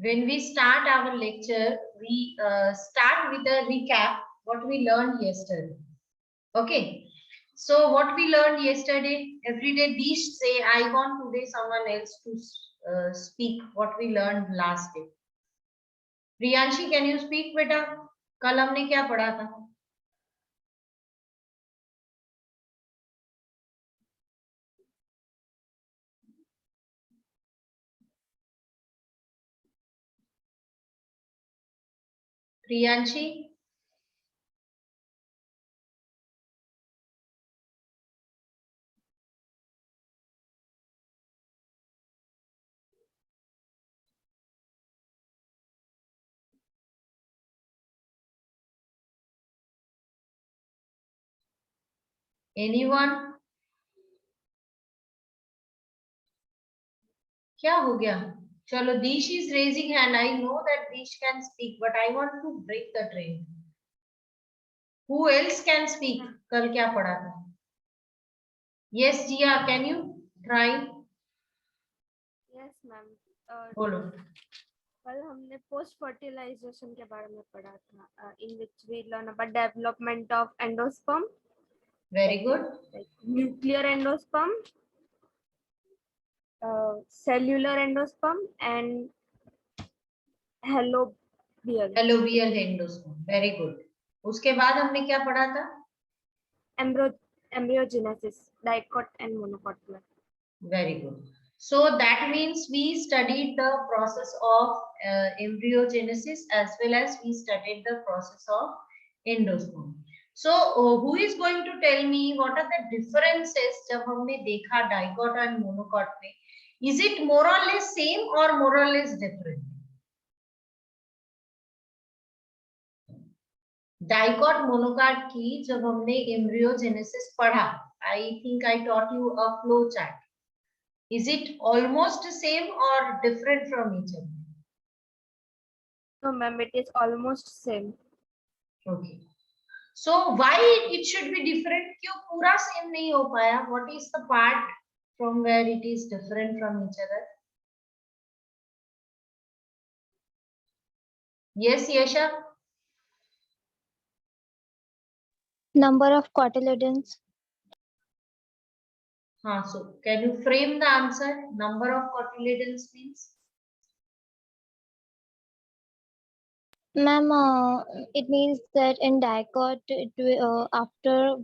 When we start our lecture, we start with a recap what we learned yesterday. Okay. So what we learned yesterday, every day Dish say, I want today someone else to speak what we learned last day. Priyanshi, can you speak बेटा? कल हमने क्या पढ़ा था? Priyanshi, anyone? क्या हो गया? चलो, Dish is raising hand. I know that Dish can speak, but I want to break the train. Who else can speak? कल क्या पढ़ा था? Yes, Jia, can you try? Yes, ma'am. बोलो. कल हमने पोस्ट फर्टिलाइजेशन के बारे में पढ़ा था, in which we learn about development of endosperm. Very good. Like nuclear endosperm, cellular endosperm, and allovial. Alluvial endosperm. Very good. उसके बाद हमने क्या पढ़ा था? Embryogenesis, dicot and monocot. Very good. So that means we studied the process of embryogenesis as well as we studied the process of endosperm. So who is going to tell me what are the differences जब हमने देखा dicot and monocot में? Is it more or less same or more or less different? Dicot monocot की जब हमने embryogenesis पढ़ा, I think I taught you a flow chart. Is it almost same or different from each other? No, ma'am, it is almost same. Okay. So why it should be different? क्यों पूरा same नहीं हो पाया? What is the part from where it is different from each other? Yes, Yesha? Number of cotyledons. So can you frame the answer? Number of cotyledons means? Ma'am, it means that in dicot, after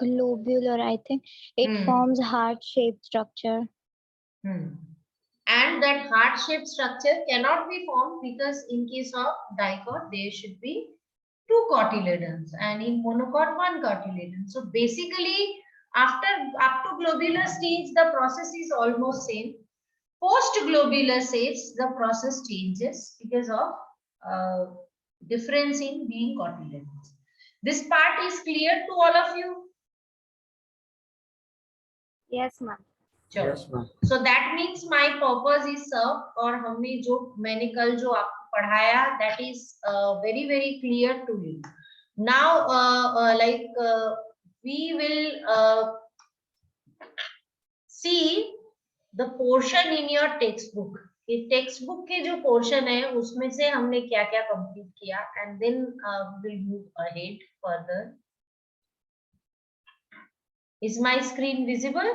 globular, I think, it forms heart-shaped structure. And that heart-shaped structure cannot be formed because in case of dicot, there should be 2 cotyledons and in monocot 1 cotyledon. So basically, after up to globular stage, the process is almost same. Post globular stage, the process changes because of difference in being cotyledons. This part is clear to all of you? Yes, ma'am. Yes, ma'am. So that means my purpose is served और हमने जो मैंने कल जो आपको पढ़ाया, that is very clear to you. Now we will see the portion in your textbook. ये textbook के जो portion है उसमें से हमने क्या क्या complete किया and then we will move ahead further. Is my screen visible?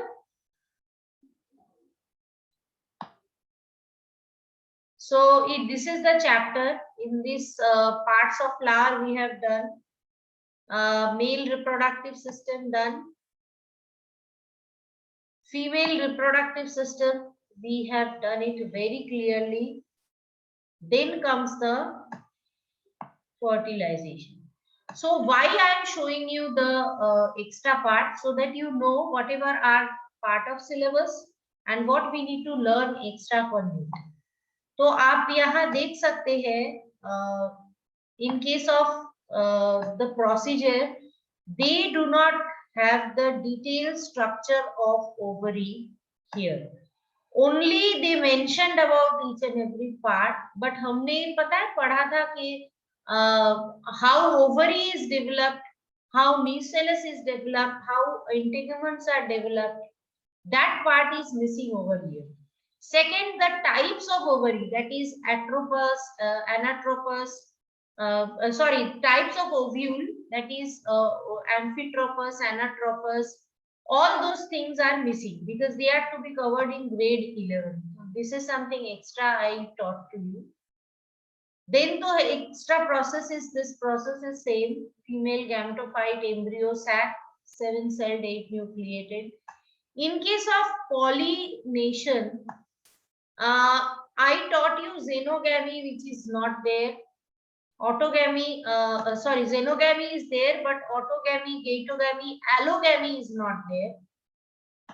So this is the chapter. In this parts of flower we have done. Male reproductive system done. Female reproductive system, we have done it very clearly. Then comes the fertilization. So why I am showing you the extra part, so that you know whatever are part of syllabus and what we need to learn extra from it. तो आप यहाँ देख सकते हैं in case of the procedure, they do not have the detailed structure of ovary here. Only they mentioned about each and every part, but हमने पता है पढ़ा था कि how ovary is developed, how nucellus is developed, how integuments are developed. That part is missing over here. Second, the types of ovary, that is atropous, anatropous, types of ovule, that is amphitropous, anatropous. All those things are missing because they are to be covered in grade 11. This is something extra I taught to you. Then the extra process is, this process is same: female gametophyte, embryo sac, 7-celled, 8 nucleated. In case of pollination, I taught you xenogamy, which is not there. Autogamy, xenogamy is there, but autogamy, gaetogamy, allogamy is not there.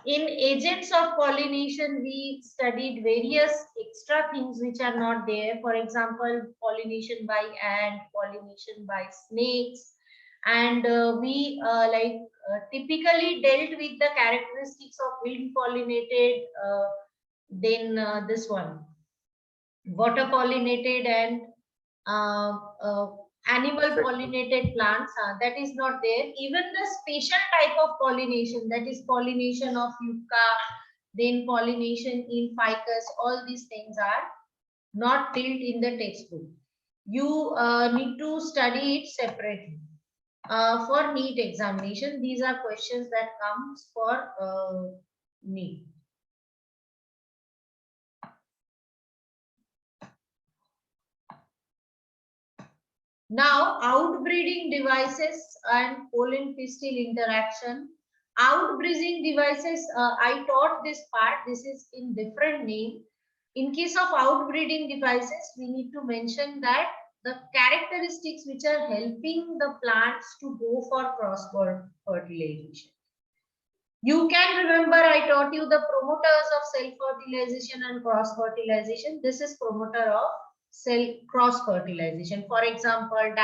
In agents of pollination, we studied various extra things which are not there. For example, pollination by ant, pollination by snakes, and we typically dealt with the characteristics of wind pollinated, then this one, water pollinated, and animal pollinated plants, that is not there. Even the special type of pollination, that is pollination of yucca, then pollination in ficus, all these things are not built in the textbook. You need to study it separately. For NEET examination, these are questions that comes for NEET. Now, outbreeding devices and pollen pistil interaction. Outbreeding devices, I taught this part. This is in different name. In case of outbreeding devices, we need to mention that the characteristics which are helping the plants to go for cross fertilization. You can remember I taught you the promoters of self-fertilization and cross-fertilization. This is promoter of cell cross-fertilization. For example,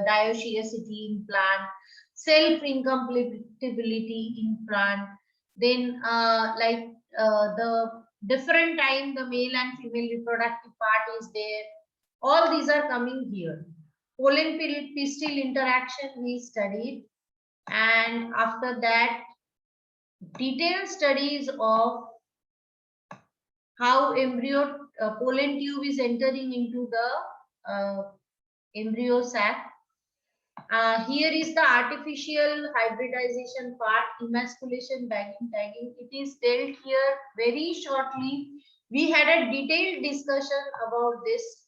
dioeciosity in plant, self-incompatibility in plant, then the different time the male and female reproductive part is there. All these are coming here. Pollen pistil interaction we studied, and after that, detailed studies of how embryo pollen tube is entering into the embryo sac. Here is the artificial hybridization part, emasculation, bagging, tagging. It is dealt here very shortly. We had a detailed discussion about this.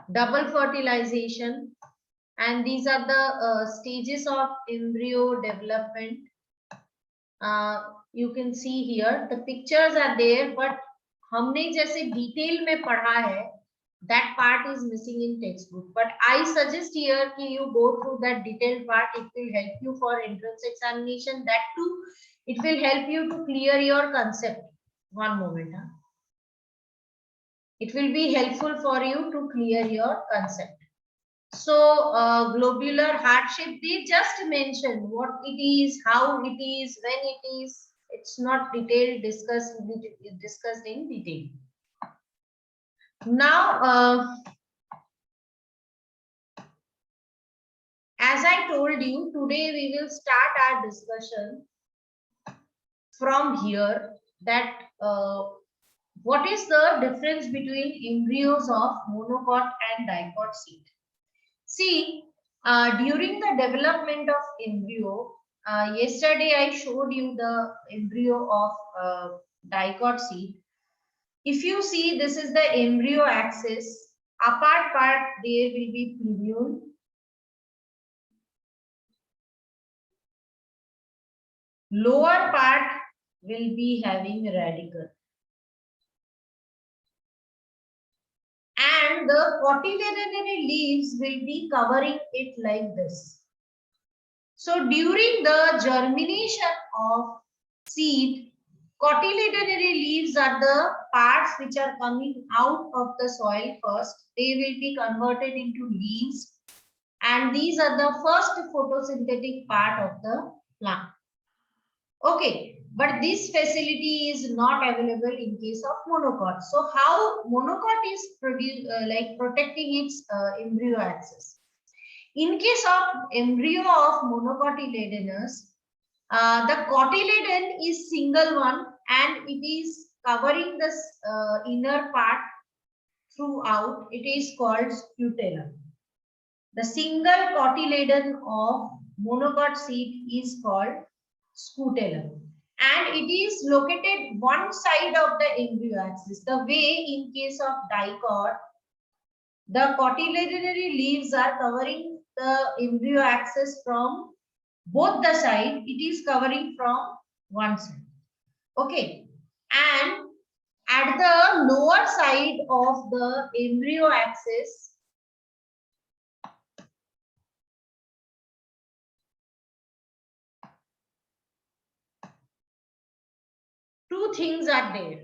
Double fertilization, and these are the stages of embryo development. You can see here the pictures are there, but हमने जैसे detail में पढ़ा है, that part is missing in textbook. But I suggest here कि you go through that detailed part. It will help you for entrance examination. That too, it will help you to clear your concept. One moment. It will be helpful for you to clear your concept. So globular heart shape, they just mentioned what it is, how it is, when it is. It's not detailed discussed in detail. Now, as I told you, today we will start our discussion from here, that what is the difference between embryos of monocot and dicot seed. See, during the development of embryo, yesterday I showed you the embryo of dicot seed. If you see, this is the embryo axis. Apart part, there will be plumule. Lower part will be having radicle. And the cotyledonary leaves will be covering it like this. So during the germination of seed, cotyledonary leaves are the parts which are coming out of the soil first. They will be converted into leaves, and these are the first photosynthetic part of the plant. Okay, but this facility is not available in case of monocot. So how monocot is protecting its embryo axis? In case of embryo of monocotyledonous, the cotyledon is single one and it is covering this inner part throughout. It is called scutellum. The single cotyledon of monocot seed is called scutellum, and it is located one side of the embryo axis. The way in case of dicot, the cotyledonary leaves are covering the embryo axis from both the side. It is covering from one side. Okay, and at the lower side of the embryo axis, two things are there.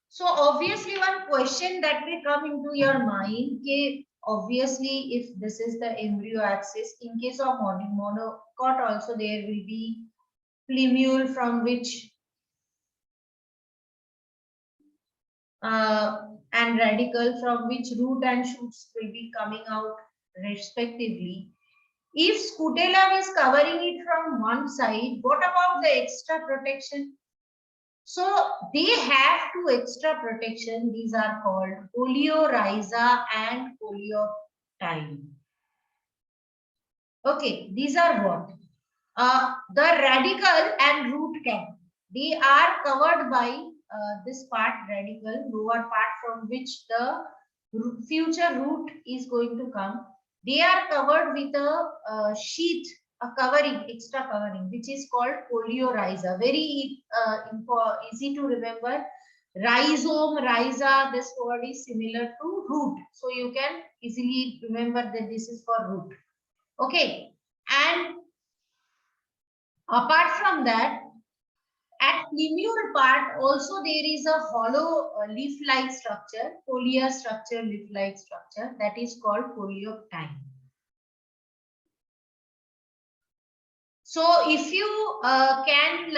So obviously one question that will come into your mind, okay, obviously if this is the embryo axis, in case of monocot also there will be plumule from which and radicle from which root and shoots will be coming out respectively. If scutellum is covering it from one side, what about the extra protection? So they have two extra protection. These are called coleorhiza and coleoptile. Okay, these are what? The radicle and root cap. They are covered by this part, radicle, lower part from which the future root is going to come. They are covered with a sheath, a covering, extra covering, which is called coleorhiza. Very easy to remember. Rhizome, rhiza, this word is similar to root. So you can easily remember that this is for root. Okay. And apart from that, at plumule part also there is a hollow leaf-like structure, foliar structure, leaf-like structure, that is called coleoptile. So if you can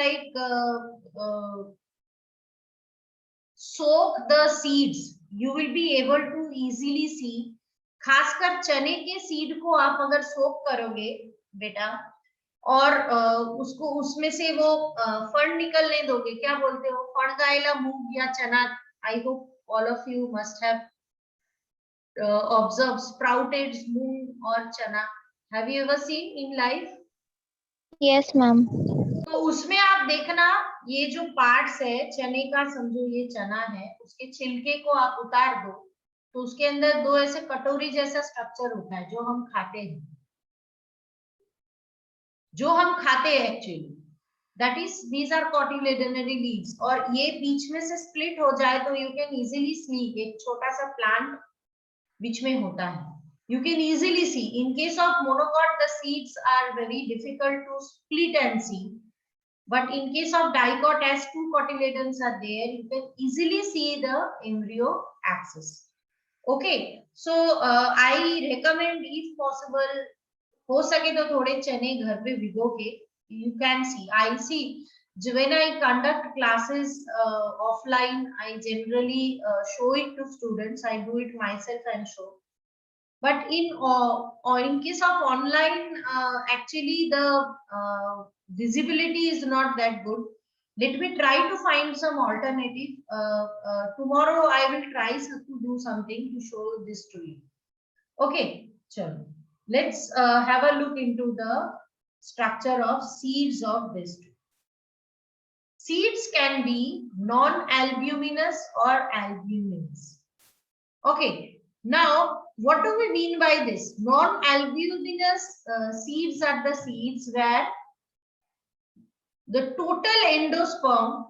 soak the seeds, you will be able to easily see. खासकर चने के seed को आप अगर सोक करोगे बेटा और उसको उसमें से वो फंड निकलने दोगे, क्या बोलते हो, फंड गायला मूंग या चना. I hope all of you must have observe sprouted moong और चना. Have you ever seen in life? Yes ma'am. तो उसमें आप देखना, ये जो पार्ट्स है चने का, समझो ये चना है, उसके छिलके को आप उतार दो तो उसके अंदर दो ऐसे कटोरी जैसा स्ट्रक्चर होता है जो हम खाते हैं, actually. That is these are cotyledonary leaves. और ये बीच में से स्प्लिट हो जाए तो यू कैन इजीली सी एक छोटा सा प्लांट बीच में होता है. You can easily see. In case of monocot, the seeds are very difficult to split and see. But in case of dicot, as two cotyledons are there, you can easily see the embryo axis. Okay. So I recommend, if possible, हो सके तो थोड़े चने घर पे भिगो के, you can see. I see. When I conduct classes offline, I generally show it to students. I do it myself and show. But in case of online, actually the visibility is not that good. Let me try to find some alternative. Tomorrow I will try to do something to show this to you. Okay, chalo. Let's have a look into the structure of seeds of this tree. Seeds can be non-albuminous or albuminous. Okay. Now, what do we mean by this? Non-albuminous seeds are the seeds where the total endosperm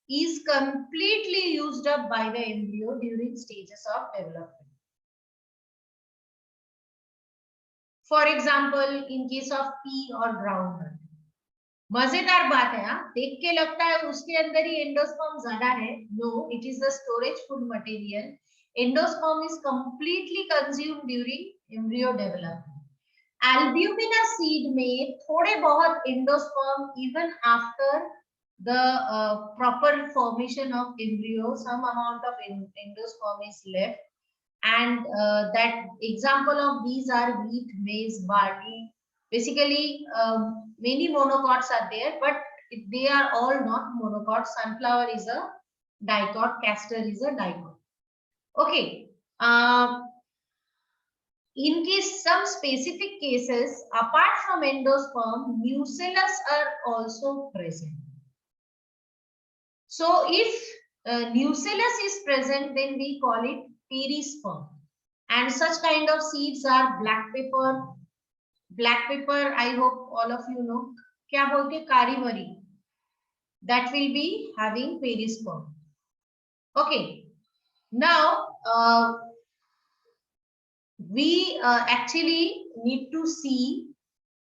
is completely used up by the embryo during stages of development. For example, in case of pea or groundnut. मजेदार बात है, हाँ, देख के लगता है उसके अंदर ही एंडोस्पर्म ज्यादा है. No, it is the storage food material. Endosperm is completely consumed during embryo development. Albuminous seed में थोड़े बहुत endosperm even after the proper formation of embryo, some amount of endosperm is left, and that example of these are wheat, maize, barley. Basically, many monocots are there, but they are all not monocot. Sunflower is a dicot, castor is a dicot. Okay. In case some specific cases, apart from endosperm, nucellus are also present. So if nucellus is present, then we call it perisperm. And such kind of seeds are black pepper. Black pepper, I hope all of you know. क्या बोलते कारी मरी? That will be having perisperm. Okay. Now we actually need to see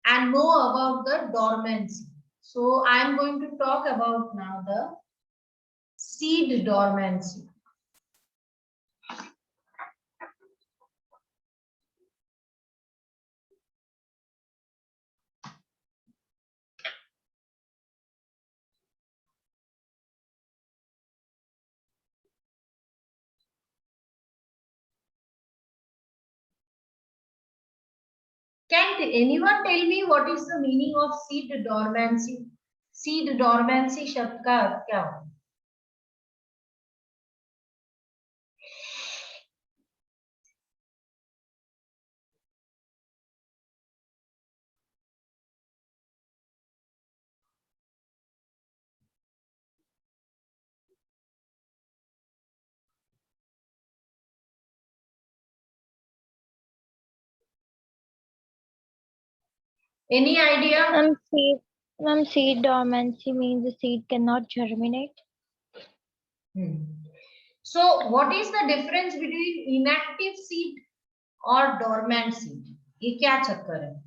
and know about the dormancy. So I am going to talk about now the seed dormancy. Can anyone tell me what is the meaning of seed dormancy? Seed dormancy शब्द का अर्थ क्या होता है? Any idea? Seed dormancy means the seed cannot germinate. So what is the difference between inactive seed और dormant seed? ये क्या चक्कर है?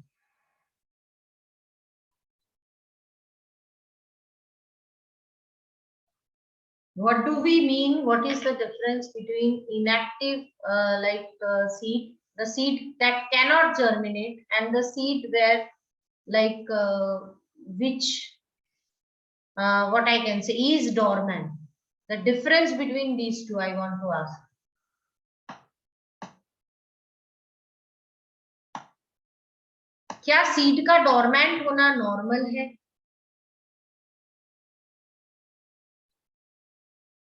What do we mean? What is the difference between inactive seed, the seed that cannot germinate, and the seed where what I can say is dormant? The difference between these two I want to ask. क्या seed का dormant होना normal है?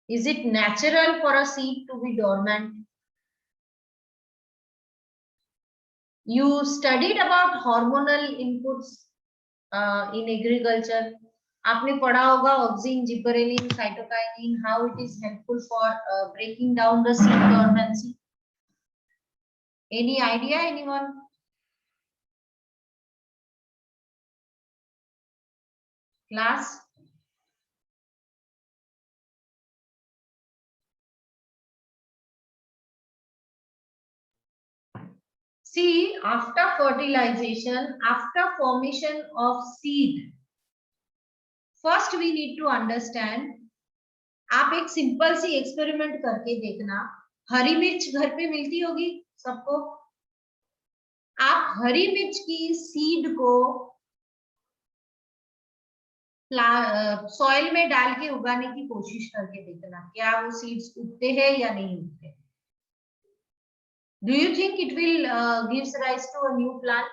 Is it natural for a seed to be dormant? You studied about hormonal inputs in agriculture. आपने पढ़ा होगा auxin, gibberellin, cytokinin, how it is helpful for breaking down the seed dormancy. Any idea, anyone? Class? See, after fertilization, after formation of seed, first we need to understand. आप एक simple सी experiment करके देखना. हरी मिर्च घर पे मिलती होगी सबको. आप हरी मिर्च की सीड को सॉइल में डाल के उगाने की कोशिश करके देखना, क्या वो सीड्स उगते हैं या नहीं उगते. Do you think it will gives rise to a new plant?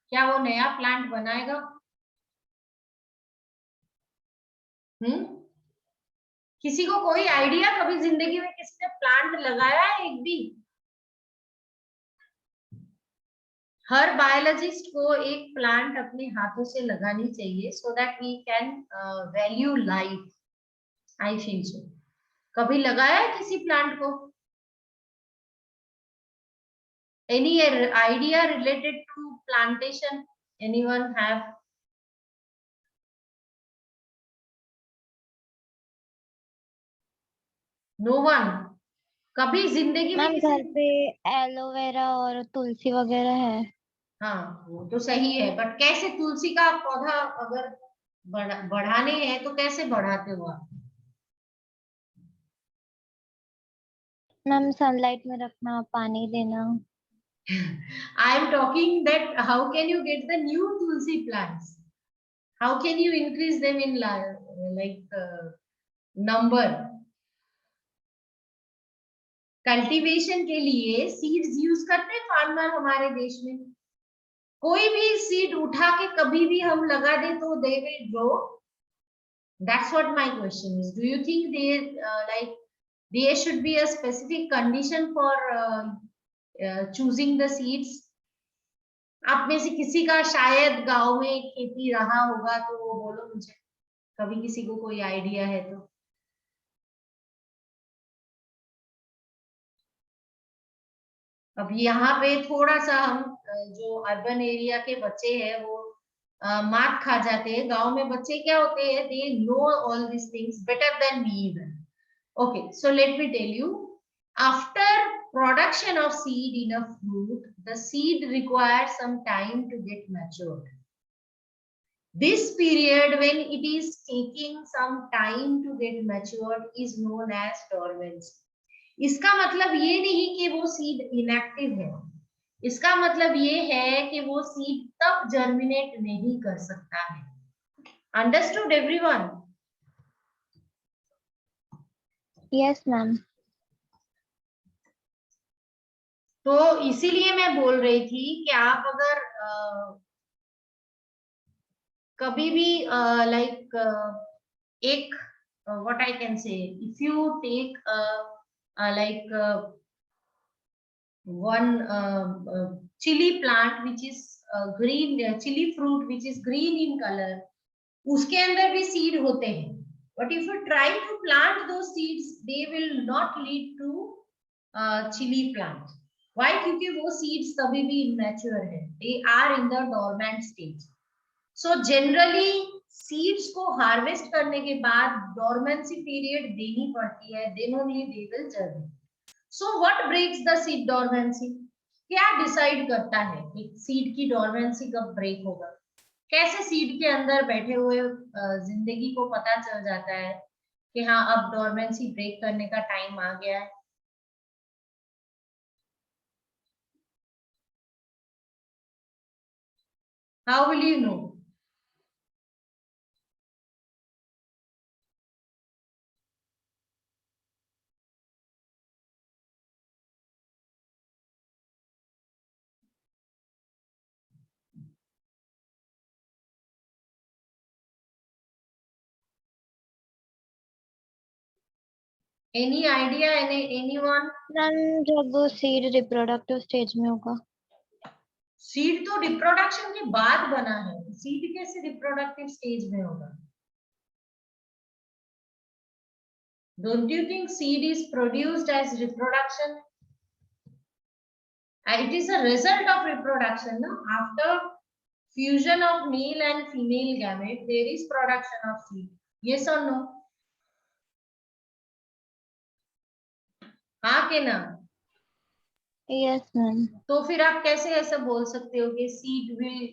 क्या वो नया प्लांट बनाएगा? किसी को कोई आइडिया? कभी जिंदगी में किसी ने प्लांट लगाया है एक भी? हर बायोलॉजिस्ट को एक प्लांट अपने हाथों से लगानी चाहिए, so that we can value life. I feel so. कभी लगाया है किसी प्लांट को? Any idea related to plantation? Anyone have? No one. कभी जिंदगी में किसी घर पे एलोवेरा और तुलसी वगैरह है. हाँ, वो तो सही है, बट कैसे तुलसी का पौधा अगर बढ़ाने हैं तो कैसे बढ़ाते हो आप? मैम सनलाइट में रखना, पानी देना. I am talking that how can you get the new tulsi plants? How can you increase them in number? Cultivation के लिए सीड्स यूज करते हैं फार्मर हमारे देश में. कोई भी सीड उठा के कभी भी हम लगा दे तो they will grow, That's what my question is. Do you think there should be a specific condition for choosing the seeds? आप में से किसी का शायद गांव में खेती रहा होगा तो वो बोलो मुझे, कभी किसी को कोई आइडिया है तो। अब यहाँ पे थोड़ा सा हम जो अर्बन एरिया के बच्चे हैं वो मात खा जाते हैं। गांव में बच्चे क्या होते हैं, they know all this things better than me even. Okay, so let me tell you, after production of seed in a fruit, the seed requires some time to get matured. This period when it is taking some time to get matured is known as dormancy. इसका मतलब ये नहीं कि वो seed inactive है, इसका मतलब ये है कि वो सीड तब जर्मिनेट नहीं कर सकता है। Understood everyone? Yes, ma'am. तो इसीलिए मैं बोल रही थी कि आप अगर कभी भी लाइक एक what I can say, if you take like one chili plant which is green, chili fruit which is green in color, उसके अंदर भी seed होते हैं, but if you try to plant those seeds they will not lead to chili plant. Why? क्योंकि वो seeds तभी भी immature है, they are in the dormant stage. So generally seeds को हार्वेस्ट करने के बाद dormancy period देनी पड़ती है, then only they will germinate. So what breaks the seed dormancy? क्या डिसाइड करता है कि सीड की डोरमेंसी कब ब्रेक होगा? कैसे सीड के अंदर बैठे हुए जिंदगी को पता चल जाता है कि हाँ अब डोरमेंसी ब्रेक करने का टाइम आ गया है? How will you know? Any idea? Anyone? Ma'am जब वो सीड रिप्रोडक्टिव स्टेज में होगा। सीड तो रिप्रोडक्शन के बाद बना है, सीड कैसे रिप्रोडक्टिव स्टेज में होगा? Don't you think seed is produced as reproduction? It is a result of reproduction, no? After fusion of male and female gamete, there is production of seed. Yes or no? हाँ के ना? Yes, ma'am. तो फिर आप कैसे ऐसा बोल सकते हो कि seed will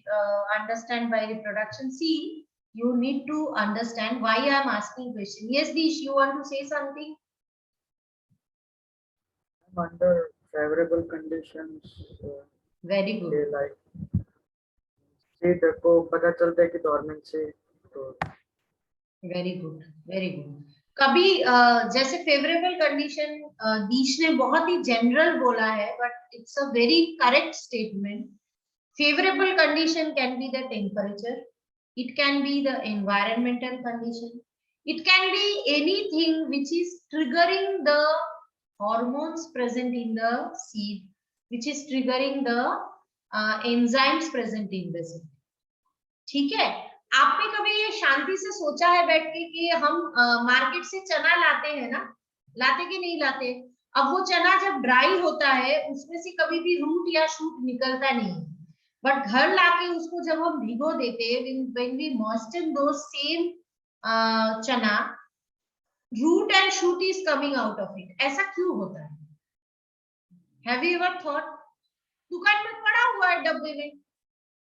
understand by reproduction? See, you need to understand why I am asking question. Yes, Dish, you want to say something? Under favorable conditions, Very good. they like seed को पता चलता है कि dormancy तो very good, very good. कभी जैसे favourable condition दीश ने बहुत ही जनरल बोला है, but it's a very correct statement. Favourable condition can be the temperature, it can be the environmental condition, it can be anything which is triggering the hormones present in the seed, which is triggering the enzymes present in the seed. ठीक है? आपने कभी ये शांति से सोचा है बैठ के कि हम मार्केट से चना लाते हैं ना, लाते कि नहीं लाते? अब वो चना जब ड्राई होता है उसमें से कभी भी रूट या शूट निकलता नहीं, बट घर लाके उसको जब हम भिगो देते हैं, when we moisten those same चना, root and shoot is coming out of it. ऐसा क्यों होता है? Have you ever thought? दुकान में पड़ा हुआ है डब्बे में,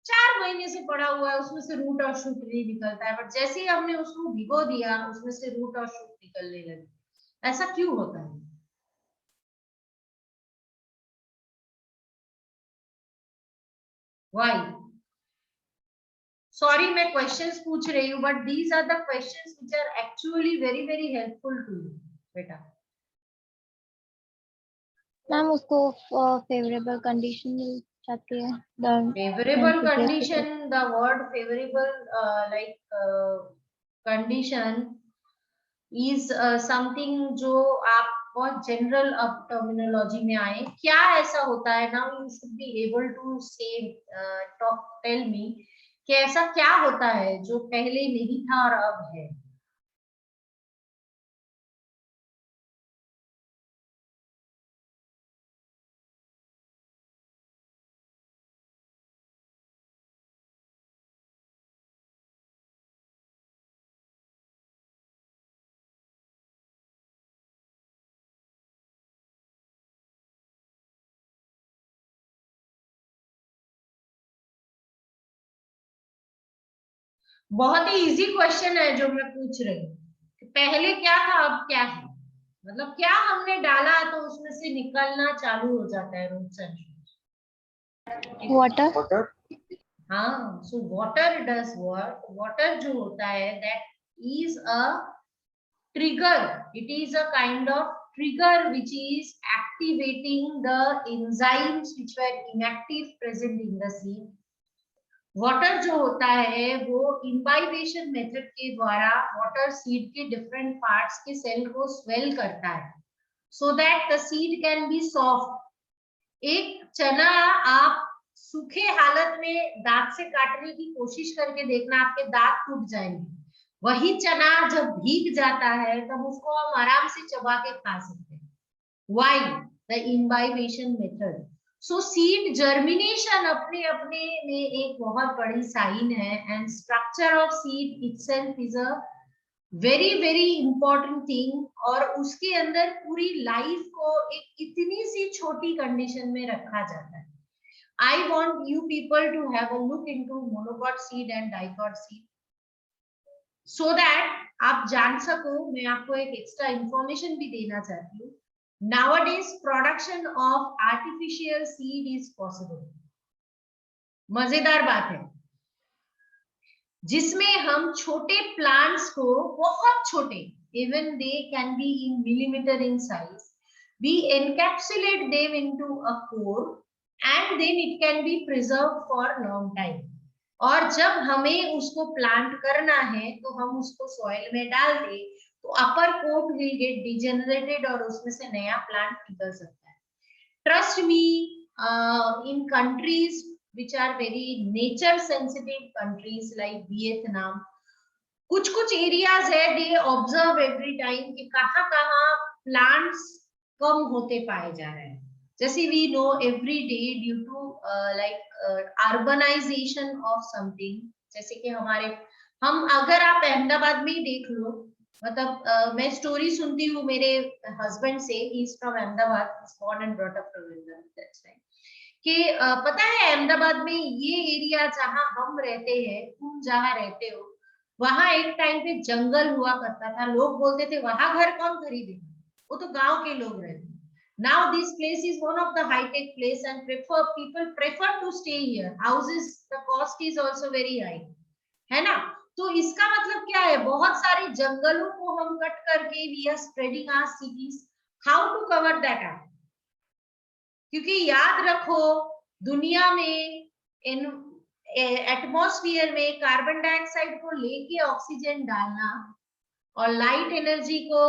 4 महीने से पड़ा हुआ है, उसमें से रूट और शूट नहीं निकलता है, बट जैसे ही हमने उसको भिगो दिया उसमें से रूट और शूट निकलने लगे। ऐसा क्यों होता है? Why? Sorry, मैं क्वेश्चंस पूछ रही हूँ, but these are the questions which are actually very very helpful to you, बेटा। मैम उसको फेवरेबल कंडीशन मिल जाती है। Favorable condition, the word favorable, like condition is something जो आप बहुत जनरल अब टर्मिनोलॉजी में आए, क्या ऐसा होता है, now you should be able to say talk tell me कि ऐसा क्या होता है जो पहले नहीं था और अब है। बहुत ही इजी क्वेश्चन है जो मैं पूछ रही हूँ, पहले क्या था अब क्या है, मतलब क्या हमने डाला तो उसमें से निकलना चालू हो जाता है roots and shoots. Water. water, हाँ, so water does what, water जो होता है that is a trigger, it is a kind of trigger which is activating the enzymes which were inactive present in the seed. Water जो होता है वो imbibition method के द्वारा वाटर सीड के डिफरेंट पार्ट्स के सेल को स्वेल करता है so that the seed can be soft. एक चना आप सूखे हालत में दांत से काटने की कोशिश करके देखना, आपके दांत टूट जाएंगे। वही चना जब भीग जाता है तब उसको हम आराम से चबा के खा सकते हैं। Why? The imbibition method. So seed germination अपने अपने में एक बहुत बड़ी साइन है and structure of seed itself is a very very important thing, और उसके अंदर पूरी लाइफ को एक इतनी सी छोटी कंडीशन में रखा जाता है। I want you people to have a look into monocot seed and dicot seed so that आप जान सको। मैं आपको एक एक्स्ट्रा इंफॉर्मेशन भी देना चाहती हूँ। Nowadays production of artificial seed is possible। मजेदार बात है, जिसमें हम छोटे प्लांट्स को, बहुत छोटे, even they can be in millimeter in size, we encapsulate them into a core and then it can be preserved for long time। और जब हमें उसको प्लांट करना है तो हम उसको सॉइल में डाल दें तो अपर कोट विल गेट डिजेनरेटेड और उसमें से नया प्लांट निकल सकता है। Trust me, in countries which are very nature sensitive countries like Vietnam, कुछ एरियाज है दे ऑब्जर्व एवरी टाइम कि कहाँ कहाँ प्लांट्स कम होते पाए जा रहे हैं। जैसे we know every day due to like urbanization of something, जैसे कि हम अगर आप अहमदाबाद में ही देख लो, मतलब मैं स्टोरी सुनती हूँ मेरे हस्बैंड से, he is from Ahmedabad, born and brought up from Ahmedabad, that's right, कि पता है अहमदाबाद में ये एरिया जहाँ हम रहते हैं, तुम जहाँ रहते हो, वहां एक टाइम पे जंगल हुआ करता था, लोग बोलते थे वहां घर कौन खरीदेगा, वो तो गांव के लोग रहते। Now this place is one of the high tech place and people prefer to stay here, houses the cost is also very high, है ना। तो इसका मतलब क्या है, बहुत सारे जंगलों को हम कट करके we are spreading our cities, how to cover that up? क्योंकि याद रखो दुनिया में एटमॉस्फेयर में कार्बन डाइऑक्साइड को लेके ऑक्सीजन डालना और लाइट एनर्जी को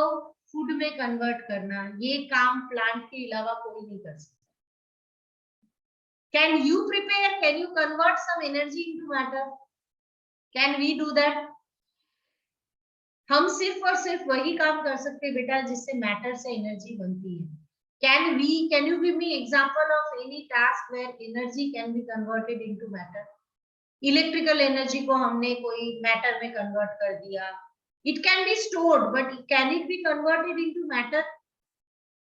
फूड में कन्वर्ट करना, ये काम प्लांट के अलावा कोई नहीं कर सकता। Can you prepare, can you convert some energy into matter? Can we do that? हम सिर्फ और सिर्फ वही काम कर सकते हैं बेटा जिससे मैटर से एनर्जी बनती है। Can you give me example of any task where energy can be converted into matter? Electrical energy को हमने कोई matter में convert कर दिया, it can be stored, but can it be converted into matter?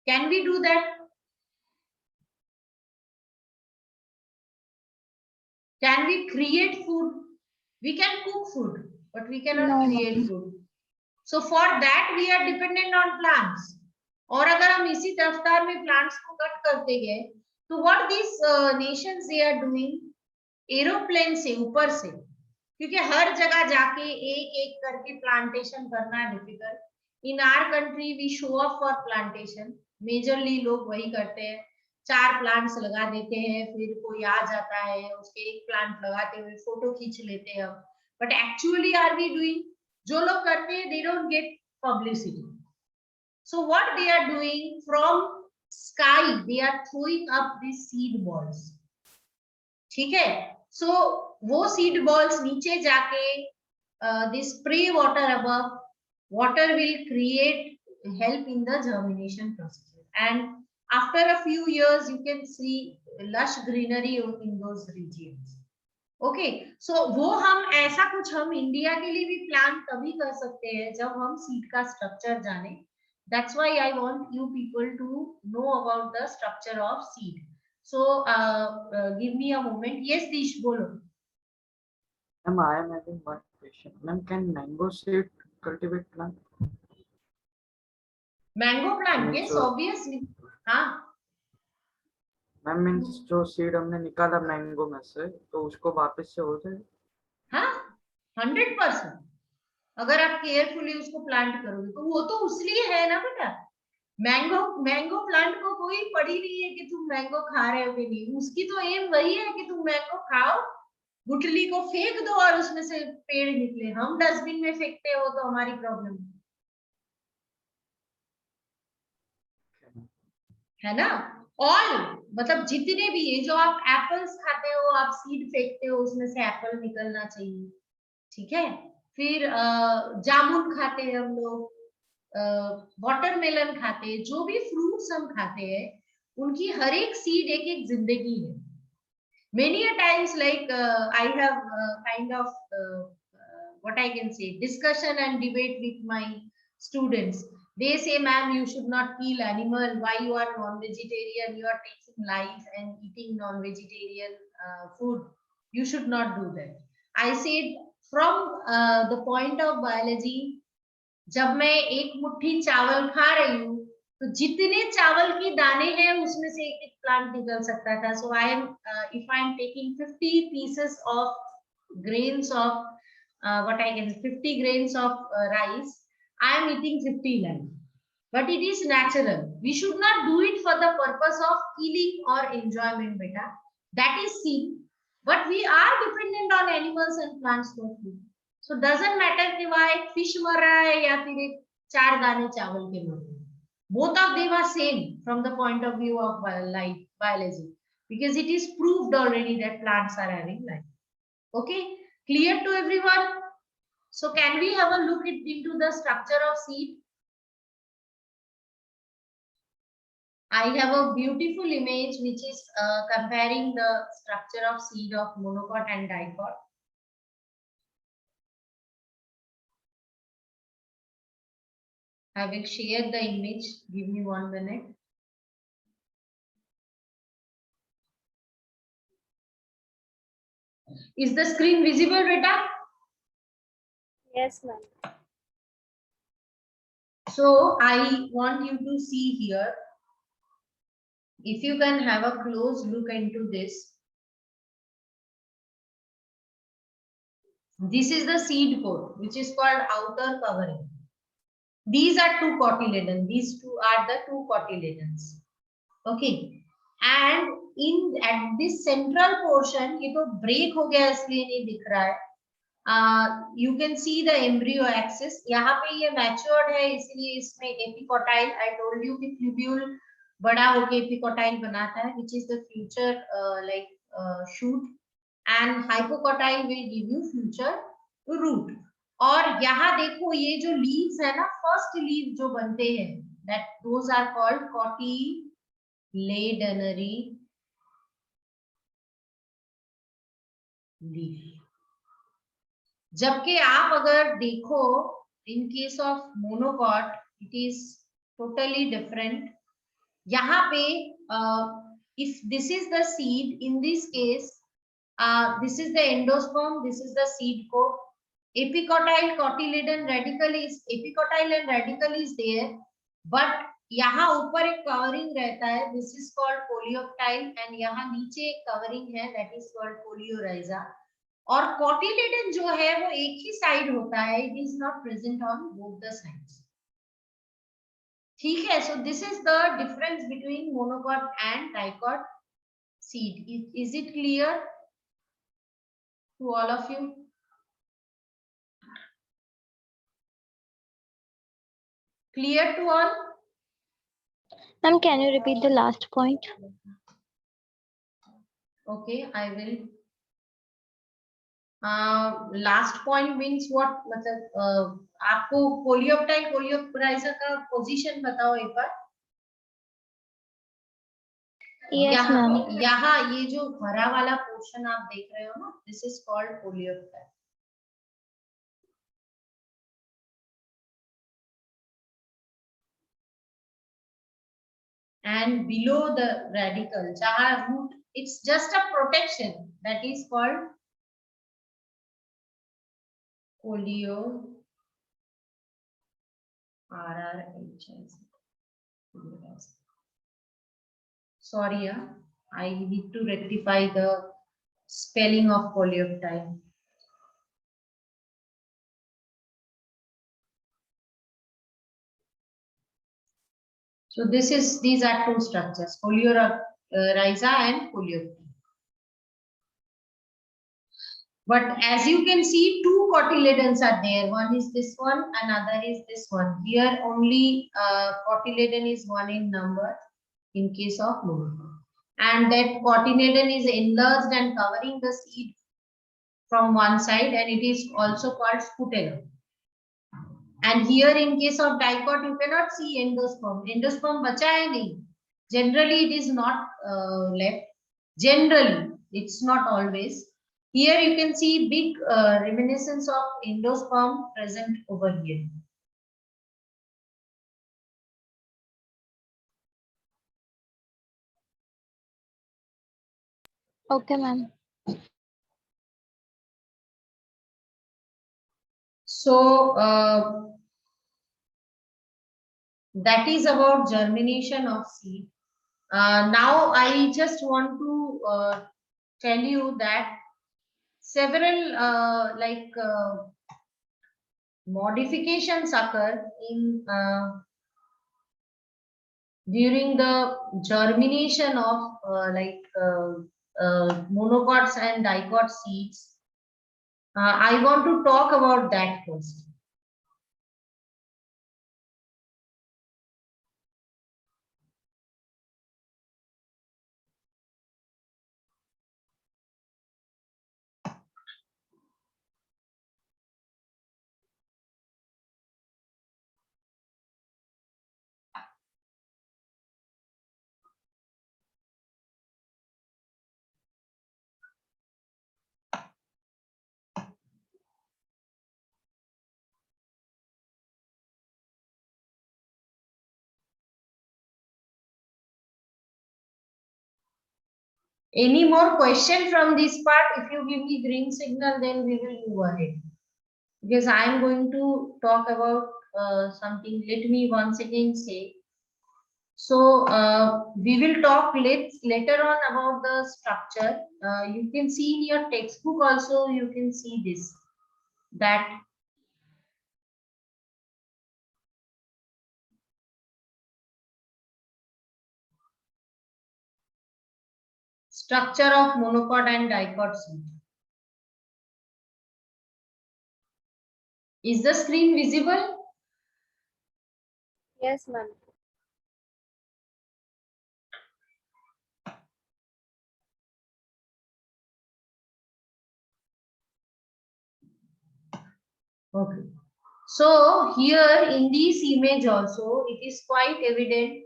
Can we do that? Can we create food? We can cook food, but we cannot No, create food. So for that we are dependent on plants. और अगर हम इसी रफ्तार में plants को cut करते गए तो what this nations they are doing, aeroplane से ऊपर से, क्योंकि हर जगह जाके एक एक करके प्लांटेशन करना difficult. In our country we show off for plantation, majorly लोग वही करते हैं, 4 प्लांट्स लगा देते हैं, फिर कोई आ जाता है उसके एक प्लांट लगाते हुए फोटो खींच लेते हैं हम, but actually are we doing? जो लोग करते हैं they don't get publicity. So what they are doing, from sky they are throwing up these seed balls. ठीक है, so वो seed balls नीचे जाके they spray water above. Water will create help in the germination process, and after a few years you can see lush greenery in those regions. Okay, so वो हम ऐसा कुछ हम इंडिया के लिए भी प्लान तभी कर सकते हैं जब हम सीड का स्ट्रक्चर जाने. That's why I want you people to know about the structure of seed. So give me a moment. Yes Deesh, बोलो. Ma'am, I am having one question. Ma'am, can mango seed cultivate plant? Mango plant, yes So- obviously. हाँ, ma'am means जो seed हमने निकाला mango में से तो उसको वापस से हो जाए. हाँ, 100%. अगर आप केयरफुली उसको प्लांट करोगे तो वो तो उसलिए है ना बेटा. मैंगो प्लांट को कोई पड़ी नहीं है कि तुम मैंगो खा रहे हो कि नहीं. उसकी तो एम वही है कि तुम मैंगो खाओ, गुठली को फेंक दो और उसमें से पेड़ निकले. हम डस्टबिन में फेंकते हो तो हमारी प्रॉब्लम है ना. ऑल मतलब जितने भी ये जो आप एप्पल्स खाते हो, आप सीड फेंकते हो, उसमें से एप्पल निकलना चाहिए. ठीक है, फिर जामुन खाते हैं हम लोग, वाटरमेलन खाते हैं, जो भी फ्रूट्स हम खाते हैं उनकी हर एक सीड एक एक जिंदगी है. many a times like I have kind of what I can say discussion and debate with my students. They say, ma'am, you should not kill animal. Why you are non-vegetarian? You are taking life and eating non-vegetarian food. You should not do that. I said from the point of biology, जब मैं एक मुट्ठी चावल खा रही हूँ तो जितने चावल की दाने हैं उसमें से एक एक प्लांट निकल सकता था. So I am if I am taking 50 pieces of grains of what I can 50 grains of rice, I am eating 50 land. But it is natural. We should not do it for the purpose of killing or enjoyment, beta. That is sin. But we are dependent on animals and plants for food. So doesn't matter कि वहाँ एक fish मर रहा है या फिर एक 4 दाने चावल के मर रहे हैं. Both of them are same from the point of view of life biology, because it is proved already that plants are having life. Okay, clear to everyone? So can we have a look into the structure of seed? I have a beautiful image which is comparing the structure of seed of monocot and dicot. I will share the image. Give me 1 minute. Is the screen visible, Rita? Yes, ma'am. So I want you to see here. If you can have a close look into this. This is the seed coat, which is called outer covering. These are two cotyledons. These two are the two cotyledons. Okay. And in at this central portion, ये तो break हो गया इसलिए नहीं दिख रहा है. You can see the embryo axis. यहाँ पे ये matured है इसलिए इसमें epicotyle. I told you कि tubule बड़ा होके epicotyle बनाता है, which is the future shoot, and hypocotyle will give you future root. और यहाँ देखो ये जो leaves है ना, first leaf जो बनते हैं, that those are called cotyledonary leaf. जबकि आप अगर देखो in case of monocot it is totally different. यहाँ पे if this is the seed, in this case this is the endosperm, this is the seed coat. Epicotyle, cotyledon, radicle is epicotyle and radicle is there, but यहाँ ऊपर एक covering रहता है, this is called coleoptile, and यहाँ नीचे एक covering है, that is called coleorhiza. और cotyledon जो है वो एक ही साइड होता है, it is not present on both the sides. ठीक है, so this is the difference between monocot and dicot seed. Is it clear to all of you? Clear to all? Ma'am, can you repeat the last point? Okay, I will. Last point means what? मतलब आपको coleoptile कोलियोप्राइजर का position बताओ एक बार. Yes, ma'am. यहाँ ये जो हरा वाला पोर्शन आप देख रहे हो ना, this is called coleoptile. And below the radical, जहाँ root, it's just a protection, that is called folio RRHS. Sorry, I need to rectify the spelling of coleoptile. So these are two structures, Coleorhiza and coleoptile. But as you can see, two cotyledons are there. One is this one, another is this one. Here only cotyledon is one in number in case of monocot. And that cotyledon is enlarged and covering the seed from one side, and it is also called scutellum. And here in case of dicot, you cannot see endosperm. Endosperm bacha hai nahi. Generally, it is not left. Generally, it's not always. Here you can see big reminiscence of endosperm present over here. Okay, ma'am. So that is about germination of seed. Now I just want to tell you that several modifications occur in during the germination of monocots and dicot seeds. I want to talk about that first. Any more question from this part? If you give me green signal, then we will move ahead. Because I am going to talk about something. Let me once again say. So we will talk later on about the structure. You can see in your textbook also, you can see this. That structure of monocot and dicot seed. Is the screen visible? Yes, ma'am. Okay. So here in this image also, it is quite evident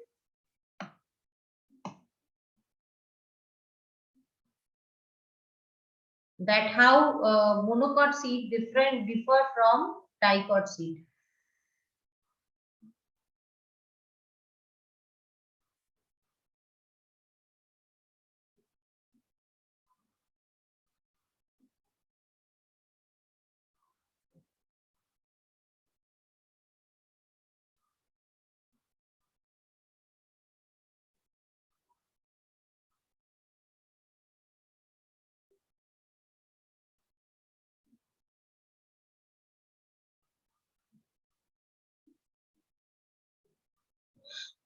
that how monocot seed differ from dicot seed.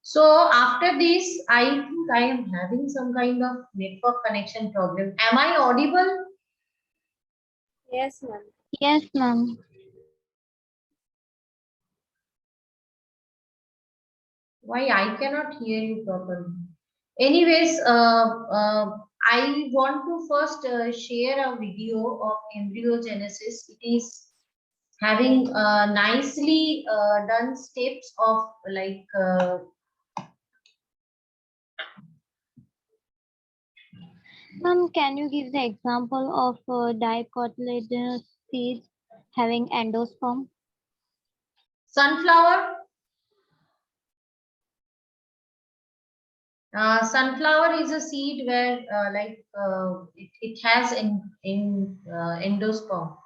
So after this, I think I am having some kind of network connection problem. Am I audible? Yes, ma'am. Yes, ma'am. Why I cannot hear you properly? Anyways, I want to first share a video of embryogenesis. It is having nicely done steps of like Ma'am, can you give the example of dicotyledonous seeds having endosperm? sunflower. Sunflower is a seed where it has endosperm.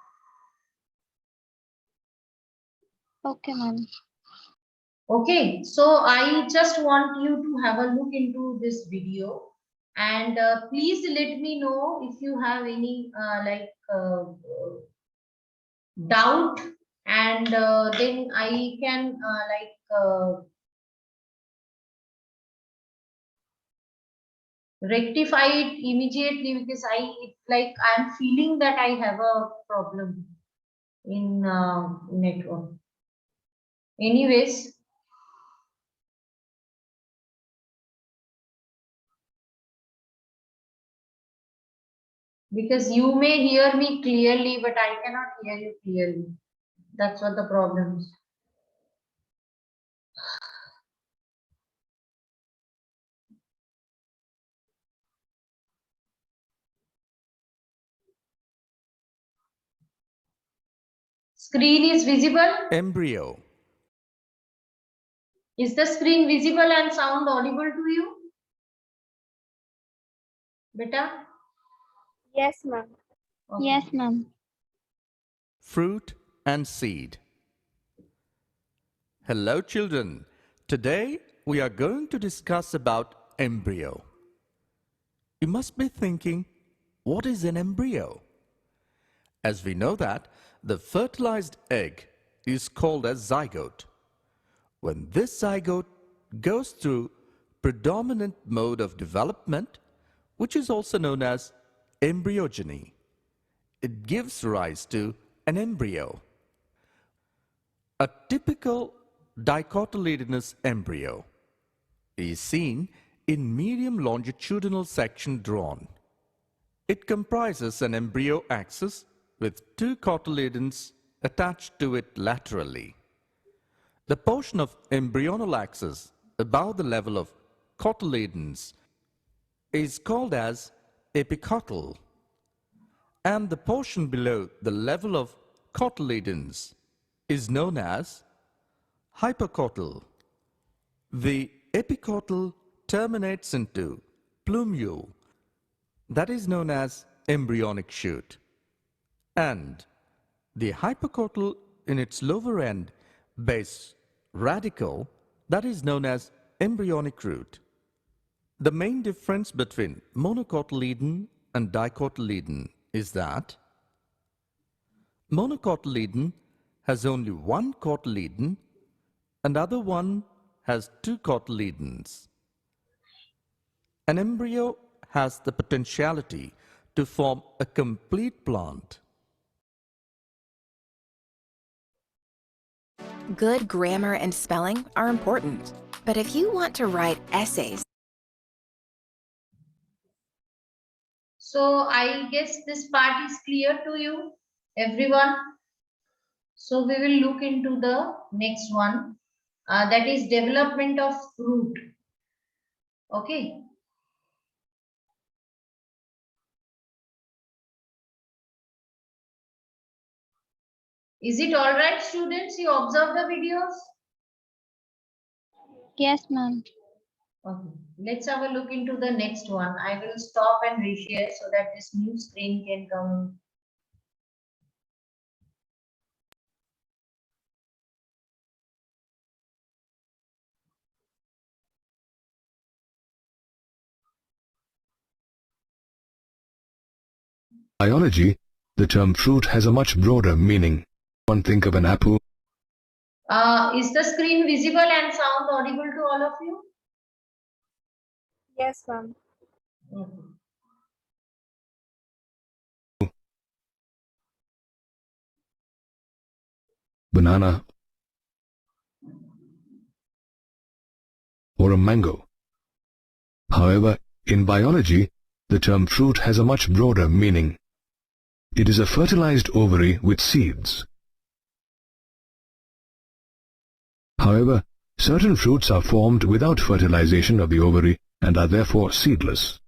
Okay, ma'am. Okay, so I just want you to have a look into this video, and please let me know if you have any doubt, and then I can rectify it immediately, because it's like I'm feeling that I have a problem in network. Anyways, because you may hear me clearly, but I cannot hear you clearly. That's what the problem is. Screen is visible. Embryo. Is the screen visible and sound audible to you? Beta? Yes, ma'am. Okay. Yes, ma'am. Fruit and seed. Hello children. Today we are going to discuss about embryo. You must be thinking, what is an embryo? As we know that the fertilized egg is called as zygote. When this zygote goes through predominant mode of development, which is also known as embryogeny, it gives rise to an embryo. A typical dicotyledonous embryo is seen in medium longitudinal section drawn. It comprises an embryo axis with two cotyledons attached to it laterally. The portion of embryonal axis above the level of cotyledons is called as epicotyl, and the portion below the level of cotyledons is known as hypocotyl. The epicotyl terminates into plumule, that is known as embryonic shoot, and the hypocotyl in its lower end base radicle, that is known as embryonic root. The main difference between monocotyledon and dicotyledon is that monocotyledon has only one cotyledon and other one has two cotyledons. An embryo has the potentiality to form a complete plant. Good grammar and spelling are important, but if you want to write essays, So I guess this part is clear to you, everyone. So we will look into the next one, that is development of fruit. Okay. Is it all right, students? You observe the videos? Yes, ma'am. Okay. Let's have a look into the next one. I will stop and reshare so that this new screen can come. Biology, the term fruit has a much broader meaning. One think of an apple. Is the screen visible and sound audible to all of you? Yes, ma'am. Okay. Banana, or a mango. However, in biology, the term fruit has a much broader meaning. It is a fertilized ovary with seeds. However, certain fruits are formed without fertilization of the ovary and are therefore seedless.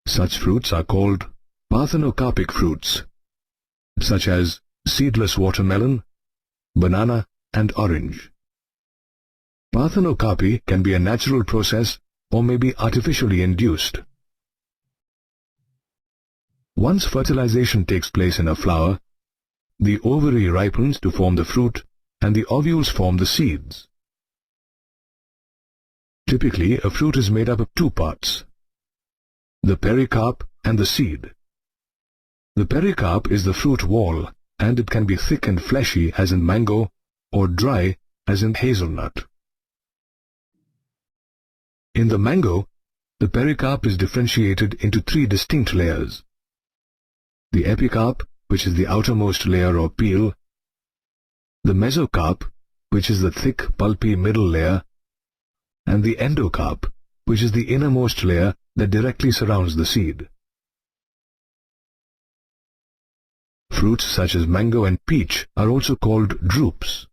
Such fruits are called parthenocarpic fruits, such as seedless watermelon, banana, and orange. Parthenocarpy can be a natural process or may be artificially induced. Once fertilization takes place in a flower, the ovary ripens to form the fruit and the ovules form the seeds. Typically, a fruit is made up of two parts: the pericarp and the seed. The pericarp is the fruit wall, and it can be thick and fleshy as in mango or dry as in hazelnut. In the mango, the pericarp is differentiated into three distinct layers: the epicarp, which is the outermost layer or peel; the mesocarp, which is the thick, pulpy middle layer; and the endocarp, which is the innermost layer that directly surrounds the seed. Fruits such as mango and peach are also called drupes.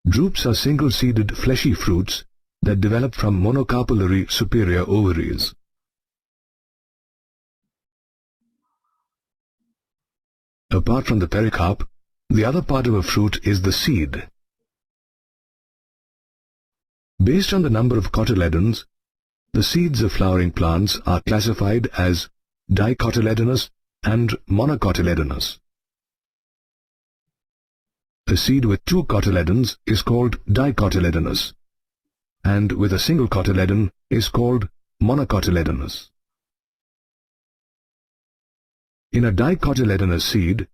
Drupes are single-seeded fleshy fruits that develop from monocarpellary superior ovaries. Apart from the pericarp, the other part of a fruit is the seed. Based on the number of cotyledons, the seeds of flowering plants are classified as dicotyledonous and monocotyledonous. A seed with two cotyledons is called dicotyledonous, and with a single cotyledon is called monocotyledonous. In a dicotyledonous seed,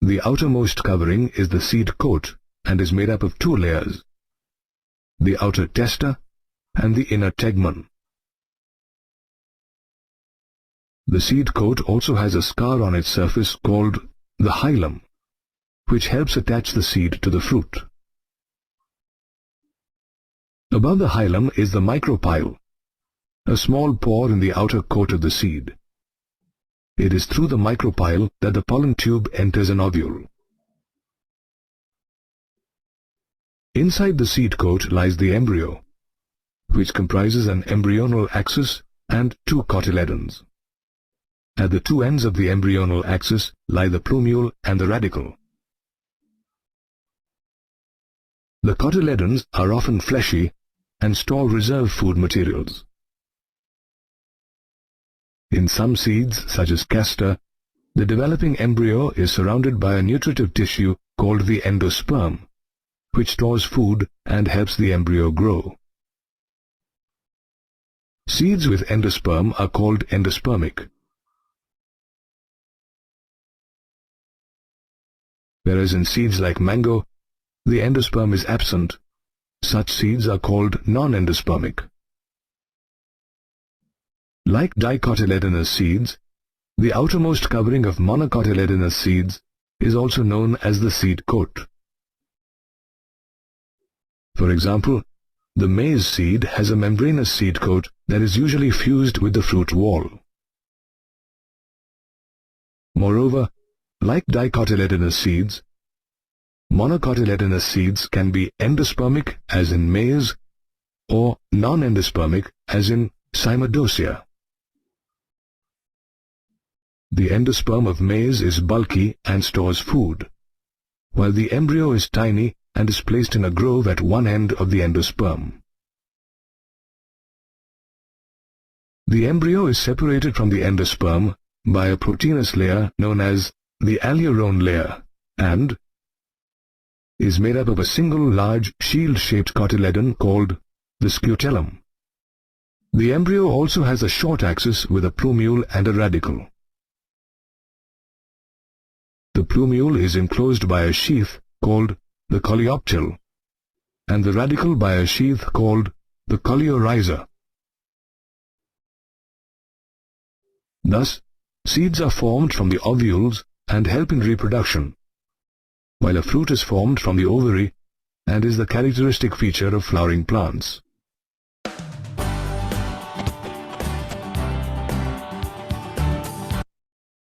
the outermost covering is the seed coat and is made up of two layers: the outer testa and the inner tegmen. The seed coat also has a scar on its surface called the hilum, which helps attach the seed to the fruit. Above the hilum is the micropyle, a small pore in the outer coat of the seed. It is through the micropyle that the pollen tube enters an ovule. Inside the seed coat lies the embryo, which comprises an embryonal axis and two cotyledons. At the two ends of the embryonal axis lie the plumule and the radicle. The cotyledons are often fleshy and store reserve food materials. In some seeds, such as castor, the developing embryo is surrounded by a nutritive tissue called the endosperm, which stores food and helps the embryo grow. Seeds with endosperm are called endospermic. Whereas in seeds like mango, the endosperm is absent, such seeds are called non-endospermic. Like dicotyledonous seeds, the outermost covering of monocotyledonous seeds is also known as the seed coat. For example, the maize seed has a membranous seed coat that is usually fused with the fruit wall. Moreover, like dicotyledonous seeds, monocotyledonous seeds can be endospermic, as in maize, or non-endospermic, as in Cymodocea. The endosperm of maize is bulky and stores food, while the embryo is tiny and is placed in a grove at one end of the endosperm. The embryo is separated from the endosperm by a proteinous layer known as the alurone layer and is made up of a single large shield-shaped cotyledon called the scutellum. The embryo also has a short axis with a plumule and a radicle. The plumule is enclosed by a sheath called the coleoptile, and the radicle by a sheath called the coleorhiza. Thus, seeds are formed from the ovules and help in reproduction, while a fruit is formed from the ovary and is the characteristic feature of flowering plants.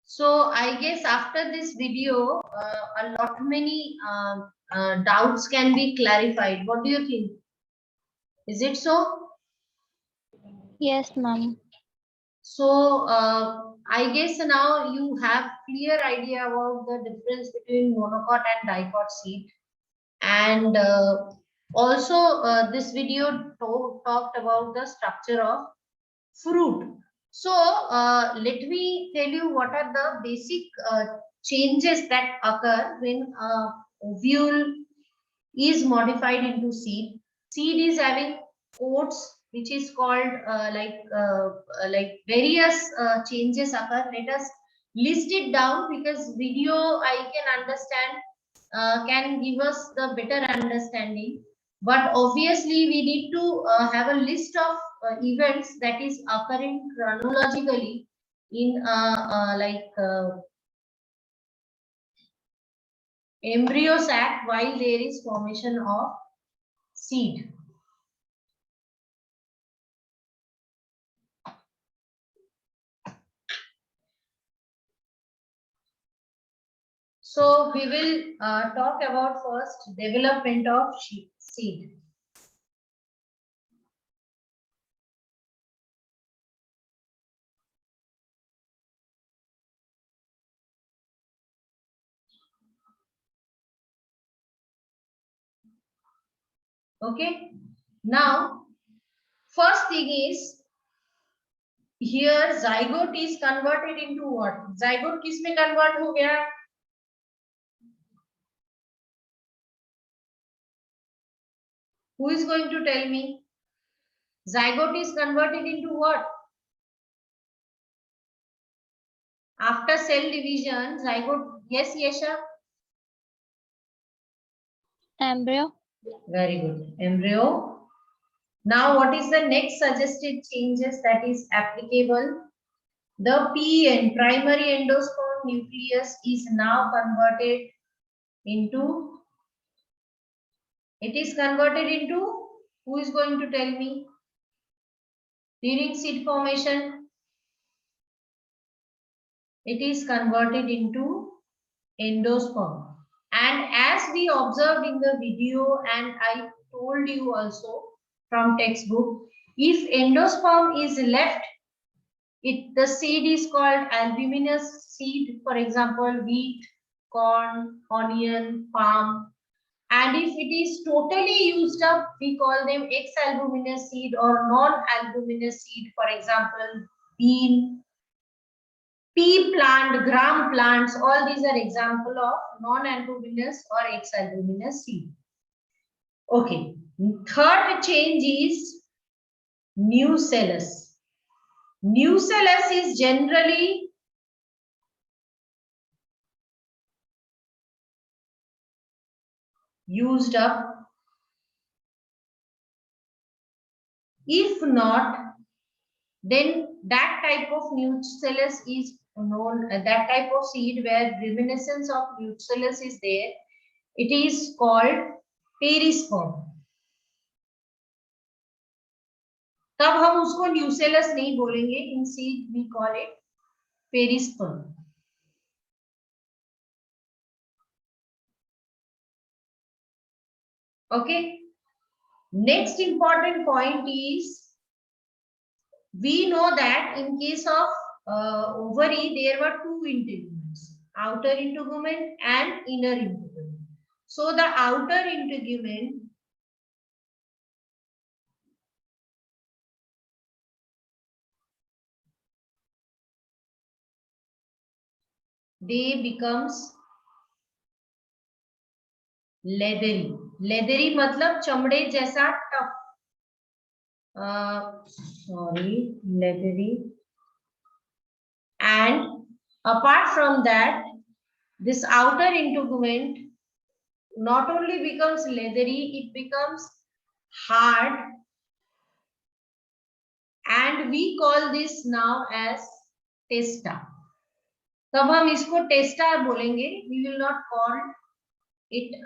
So I guess after this video, a lot many doubts can be clarified. What do you think? Is it so? Yes, ma'am. So I guess now you have clear idea about the difference between monocot and dicot seed, and also this video talked about the structure of fruit. So let me tell you what are the basic changes that occur when ovule is modified into seed. Seed is having coats which is called like various changes occur. Let us list it down because video I can understand can give us the better understanding. But obviously we need to have a list of events that is occurring chronologically in embryo sac while there is formation of seed. So we will talk about first development of seed. Okay. Now, first thing is here zygote is converted into what? Zygote किस में convert हो गया? Who is going to tell me? Zygote is converted into what? After cell division, zygote. Yes, Yesha. Embryo. Very good. Embryo. Now, what is the next suggested changes that is applicable? The PN, primary endosperm nucleus, is now converted into. It is converted into. Who is going to tell me? During seed formation, it is converted into endosperm. And as we observed in the video, and I told you also from textbook, if endosperm is left, the seed is called albuminous seed. For example, wheat, corn, onion, palm. And if it is totally used up, we call them ex-albuminous seed or non-albuminous seed. For example, bean, pea plant, gram plants, all these are example of non-albuminous or ex-albuminous seed. Okay. Third change is nucellus. Nucellus is generally used up. If not, then that type of nucellus is known, that type of seed where reminiscence of nucellus is there, it is called perisperm. तब हम उसको nucellus नहीं बोलेंगे, in seed we call it perisperm. Okay. Next important point is, we know that in case of ovary, there were two integuments, outer integument and inner integument. So the outer integument they becomes leathery. Leathery मतलब चमड़े जैसा tough. Leathery. And apart from that, this outer integument not only becomes leathery, it becomes hard, and we call this now as testa. तब हम इसको टेस्टा बोलेंगे, we will not call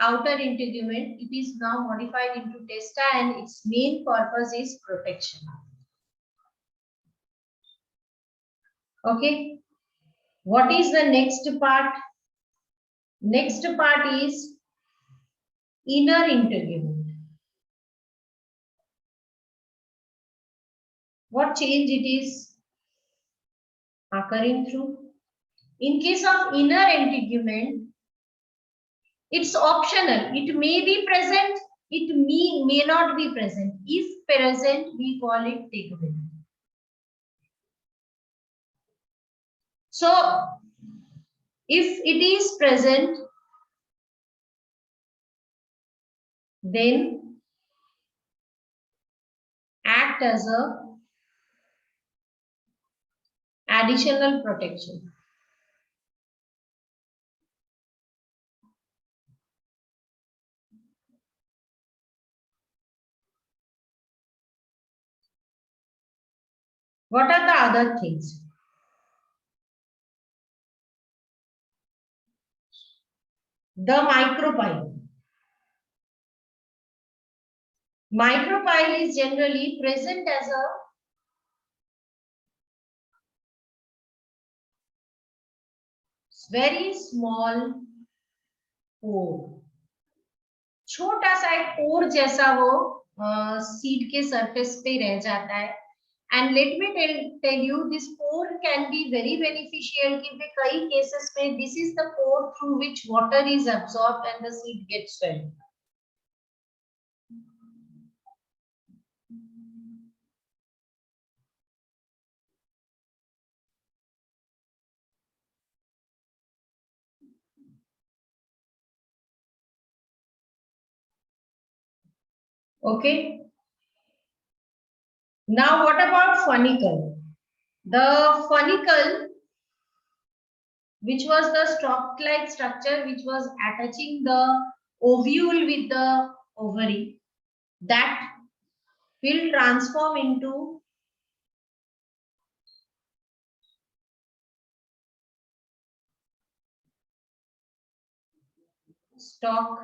outer integument, it is now modified into testa and its main purpose is protection. Okay. What is the next part? Next part is inner integument. What change it is occurring through? In case of inner integument, it's optional. It may be present, it may not be present. If present, we call it tegument. So, if it is present, then act as a additional protection. What are the other things? The micropyle. Micropyle is generally present as a very small pore. छोटा सा एक पोर जैसा वो seed के surface पे रह जाता है. And let me tell you, this pore can be very beneficial क्योंकि कई cases में this is the pore through which water is absorbed and the seed gets swelled. Okay. Now what about funicle? The funicle, which was the stalk-like structure which was attaching the ovule with the ovary, that will transform into stalk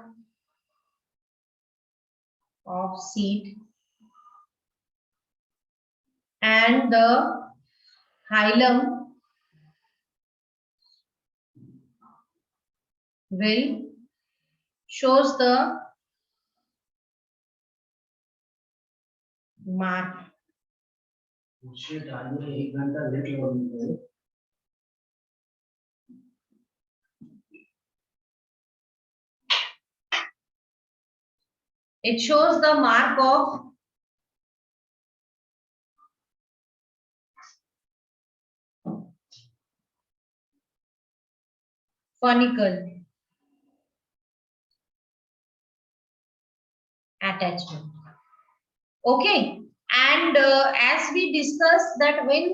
of seed, and the hilum will shows the mark. It shows the mark of funicle attachment. Okay, and as we discussed that when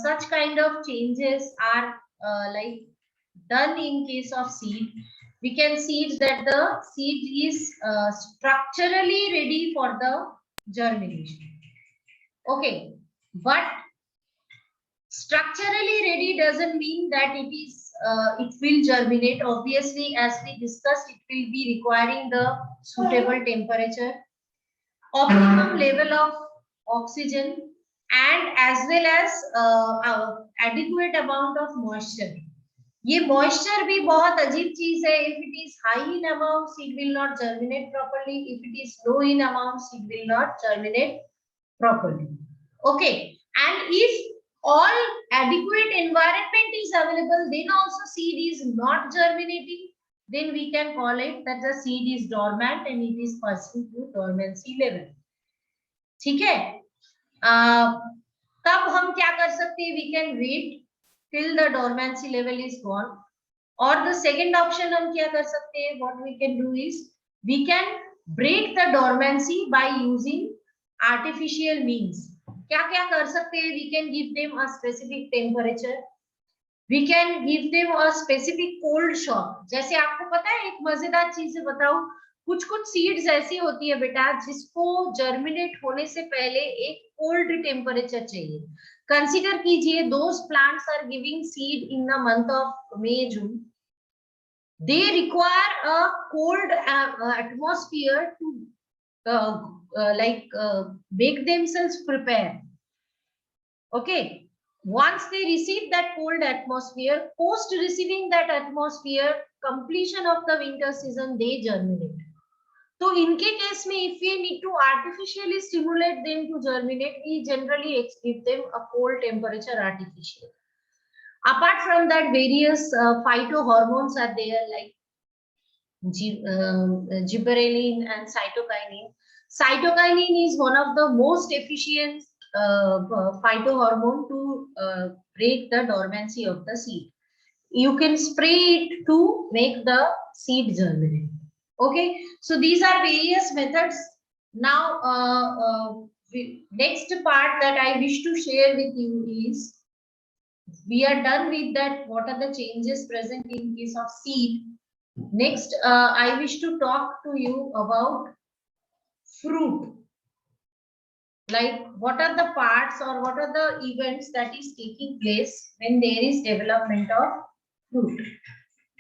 such kind of changes are like done in case of seed, we can see that the seed is structurally ready for the germination. Okay, but structurally ready doesn't mean that it is it will germinate. Obviously, as we discussed, it will be requiring the suitable temperature, optimum level of oxygen, and as well as adequate amount of moisture. ये moisture भी बहुत अजीब चीज है. If it is high in amount, seed will not germinate properly. If it is low in amount, seed will not germinate properly. Okay, and if all adequate environment is available, then also seed is not germinating, then we can call it that the seed is dormant and it is passing to dormancy level. ठीक है? तब हम क्या कर सकते हैं? We can wait till the dormancy level is gone. Or the second option हम क्या कर सकते हैं? What we can do is we can break the dormancy by using artificial means. क्या क्या कर सकते हैं? We can give them a specific temperature. We can give them a specific cold shock. जैसे आपको पता है, एक मजेदार चीज बताऊं, कुछ कुछ सीड्स ऐसी होती है बेटा जिसको जर्मिनेट होने से पहले एक कोल्ड टेम्परेचर चाहिए. कंसीडर कीजिए, those plants are giving seed in the month of May, June. They require a cold atmosphere to make themselves prepare. Okay. Once they receive that cold atmosphere, post receiving that atmosphere, completion of the winter season, they germinate. So इनके case में if we need to artificially stimulate them to germinate, we generally give them a cold temperature artificial. Apart from that, various phytohormones are there like gibberellin and cytokinin. Cytokinin is one of the most efficient phytohormone to break the dormancy of the seed. You can spray it to make the seed germinate. Okay, so these are various methods. Now, next part that I wish to share with you is, we are done with that. What are the changes present in case of seed? Next, I wish to talk to you about fruit. Like what are the parts or what are the events that is taking place when there is development of fruit.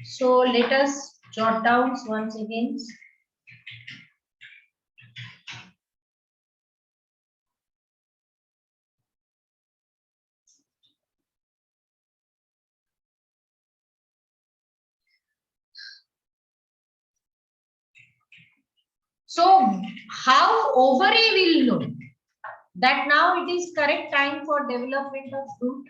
So let us jot down once again. So how ovary will know that now it is correct time for development of fruit?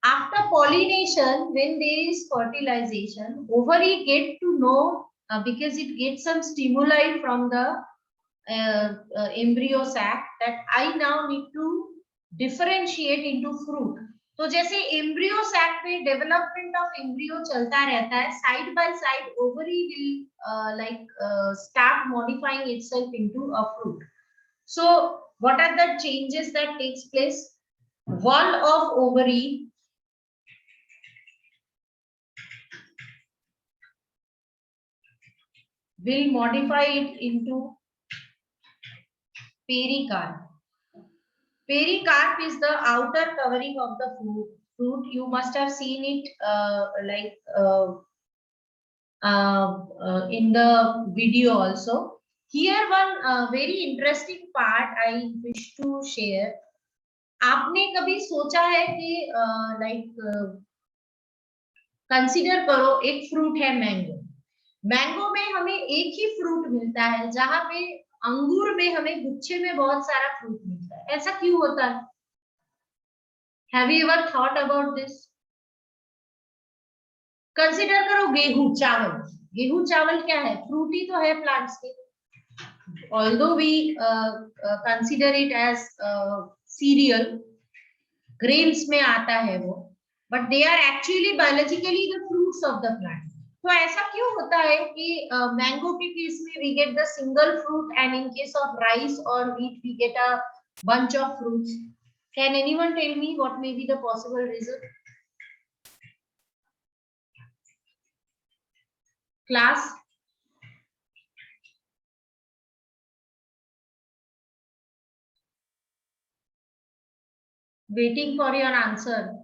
After pollination, when there is fertilization, ovary get to know because it gets some stimuli from the embryo sac that I now need to differentiate into fruit. तो जैसे embryo sac पे development of embryo चलता रहता है, side by side ovary will start modifying itself into a fruit. So what are the changes that takes place? Wall of ovary will modify it into pericarp. Pericarp is the outer covering of the fruit. You must have seen it in the video also. Here one very interesting part I wish to share. आपने कभी सोचा है कि consider करो एक fruit है mango. Mango में हमें एक ही फ्रूट मिलता है, जहां पे अंगूर में हमें गुच्छे में बहुत सारा फ्रूट मिलता है. ऐसा क्यों होता है? Have you ever thought about this? Consider करो गेहूं चावल. गेहूं चावल क्या है? फ्रूट ही तो है प्लांट्स के. Although we consider it as cereal, grains में आता है वो, but they are actually biologically the fruits of the plant. तो ऐसा क्यों होता है कि मैंगो के केस में we get the single fruit and in case of rice or wheat we get a bunch of fruits? Can anyone tell me what may be the possible reason? Class? Waiting for your answer.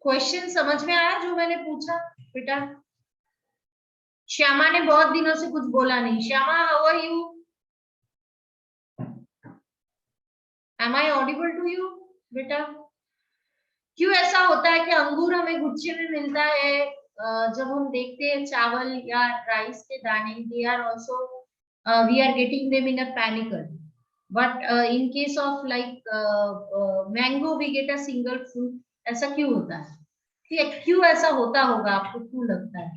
Question समझ में आया जो मैंने पूछा बेटा? श्यामा ने बहुत दिनों से कुछ बोला नहीं. Shyama, how are you? Am I audible to you बेटा? क्यों ऐसा होता है कि अंगूर हमें गुच्छे में मिलता है, जब हम देखते हैं चावल या राइस के दाने, they are also we are getting them in a panicle, but in case of mango we get a single fruit. ऐसा क्यों होता है? क्यों ऐसा होता होगा? आपको क्यों लगता है?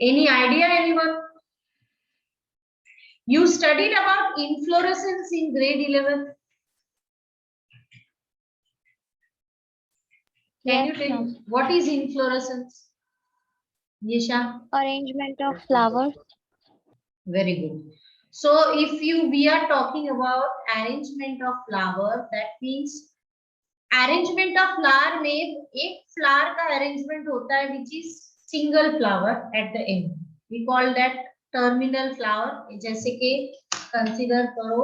Any idea, anyone? You studied about inflorescence in grade 11. Can you tell me what is inflorescence? Yesha? Arrangement of flowers. Very good. So if we are talking about arrangement of flower, that means arrangement of flower में एक flower का arrangement होता है which is single flower at the end. We call that terminal flower, जैसे कि consider करो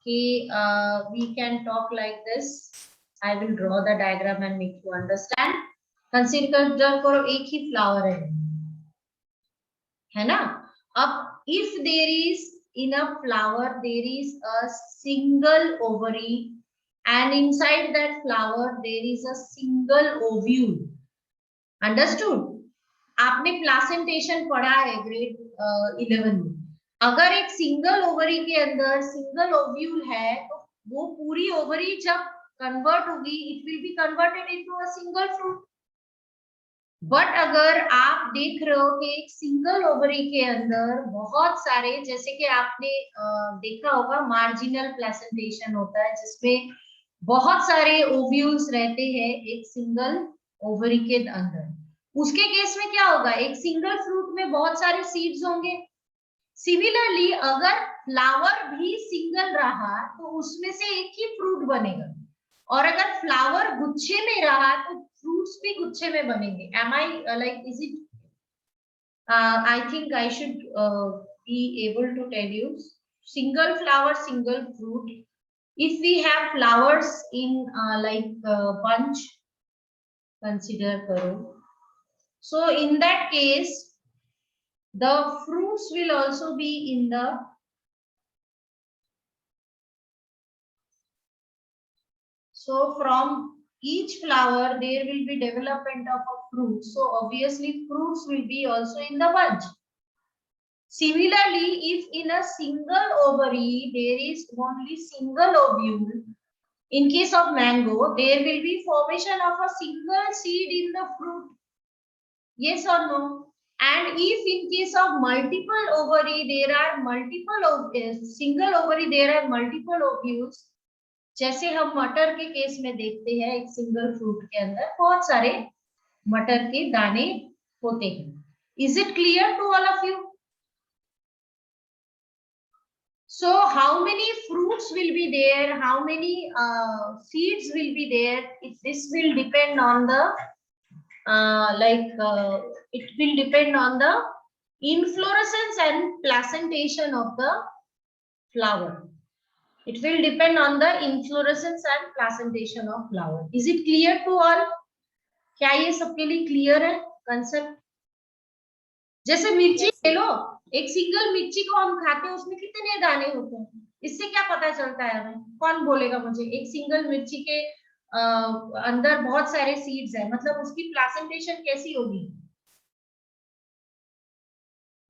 कि we can talk like this. I will draw the diagram and make you understand. Consider करो एक ही फ्लावर है ना. अब if there is in a flower there is a single ovary and inside that flower there is a single ovule. Understood? आपने placentation पढ़ा है grade 11 में. अगर एक सिंगल ओवरी के अंदर सिंगल ओव्यूल है तो वो पूरी ओवरी जब कन्वर्ट होगी it will be converted into a single fruit. But अगर आप देख रहे हो कि एक सिंगल ओवरी के अंदर बहुत सारे, जैसे कि आपने देखा होगा मार्जिनल प्लेसेंटेशन होता है जिसमें बहुत सारे ओव्यूल्स रहते हैं एक सिंगल ओवरी के अंदर. उसके केस में क्या होगा, एक सिंगल फ्रूट में बहुत सारे सीड्स होंगे. सिमिलरली अगर फ्लावर भी सिंगल रहा तो उसमें से एक ही फ्रूट बनेगा, और अगर फ्लावर गुच्छे में रहा तो फ्रूट्स भी गुच्छे में बनेंगे. Am I like, is it I think I should be able to tell you single flower single fruit. If we have flowers in like bunch, consider karo, so in that case the fruits will also be in the so from each flower there will be development of a fruit, so obviously fruits will be also in the bunch. Similarly, if in a single ovary there is only single ovule, in case of mango there will be formation of a single seed in the fruit. Yes or no? And if in case of multiple ovary there are multiple single ovary there are multiple ovules, जैसे हम मटर के case में देखते हैं एक single fruit के अंदर बहुत सारे मटर के दाने होते हैं. Is it clear to all of you? So how many fruits will be there, how many seeds will be there, this will depend on the it will depend on the inflorescence and placentation of the flower. It will depend on the inflorescence and placentation of flower. Is it clear to all? क्या ये सबके लिए clear है concept? जैसे मिर्ची ले लो, एक single मिर्ची को हम खाते हैं उसमें कितने दाने होते हैं, इससे क्या पता चलता है हमें? कौन बोलेगा मुझे? एक सिंगल मिर्ची के अंदर बहुत सारे सीड्स है, मतलब उसकी प्लासेंटेशन कैसी होगी?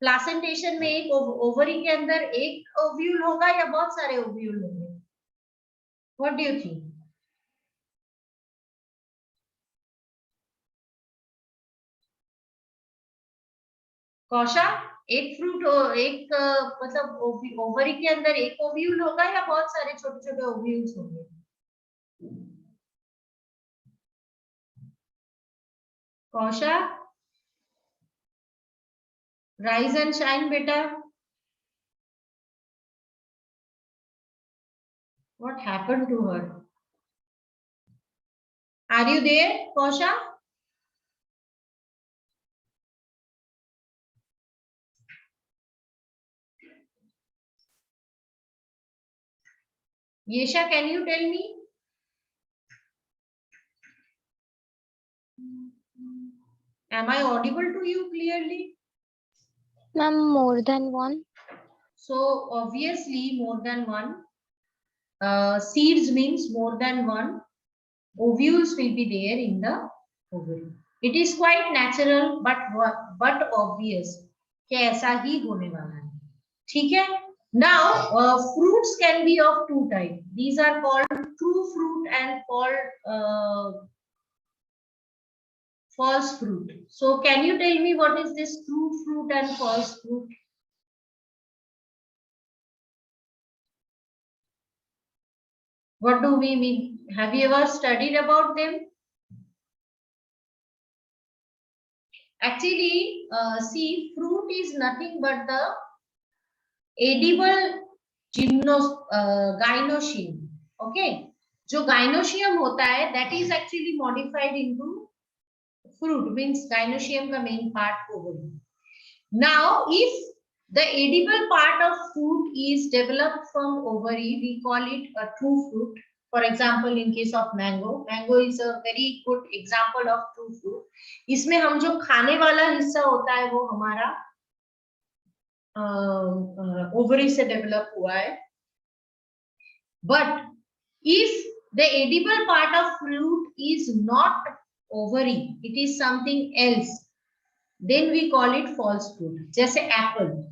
प्लासेंटेशन में एक ओवरी के अंदर एक ओव्यूल होगा या बहुत सारे ओव्यूल होंगे? What do you think? Kausha, एक फ्रूट एक मतलब ओवरी के अंदर एक ओव्यूल होगा या बहुत सारे छोटे छोटे ओव्यूल्स होंगे? कौशा, राइज एंड शाइन बेटा. What happened to her? Are you there, Kosha? Yesha, can you tell me? Am I audible to you clearly? Ma'am, more than one. So obviously more than one. Seeds means more than one. Ovules will be there in the ovary. It is quite natural but obvious कि ऐसा ही होने वाला है. ठीक है? Now fruits can be of two types. These are called true fruit and called false fruit. So can you tell me what is this true fruit and false fruit? What do we mean? Have you ever studied about them? Actually, see, fruit is nothing but the edible gynoecium. Okay, जो gynoecium होता है, that is actually modified into fruit. Means gynoecium का main part ovary. Now, if The edible part of fruit is developed from ovary. We call it a true fruit. For example, in case of mango, mango is a very good example of true fruit. इसमें हम जो खाने वाला हिस्सा होता है वो हमारा ovary से develop हुआ है. But if the edible part of fruit is not ovary, it is something else, then we call it false fruit. जैसे apple.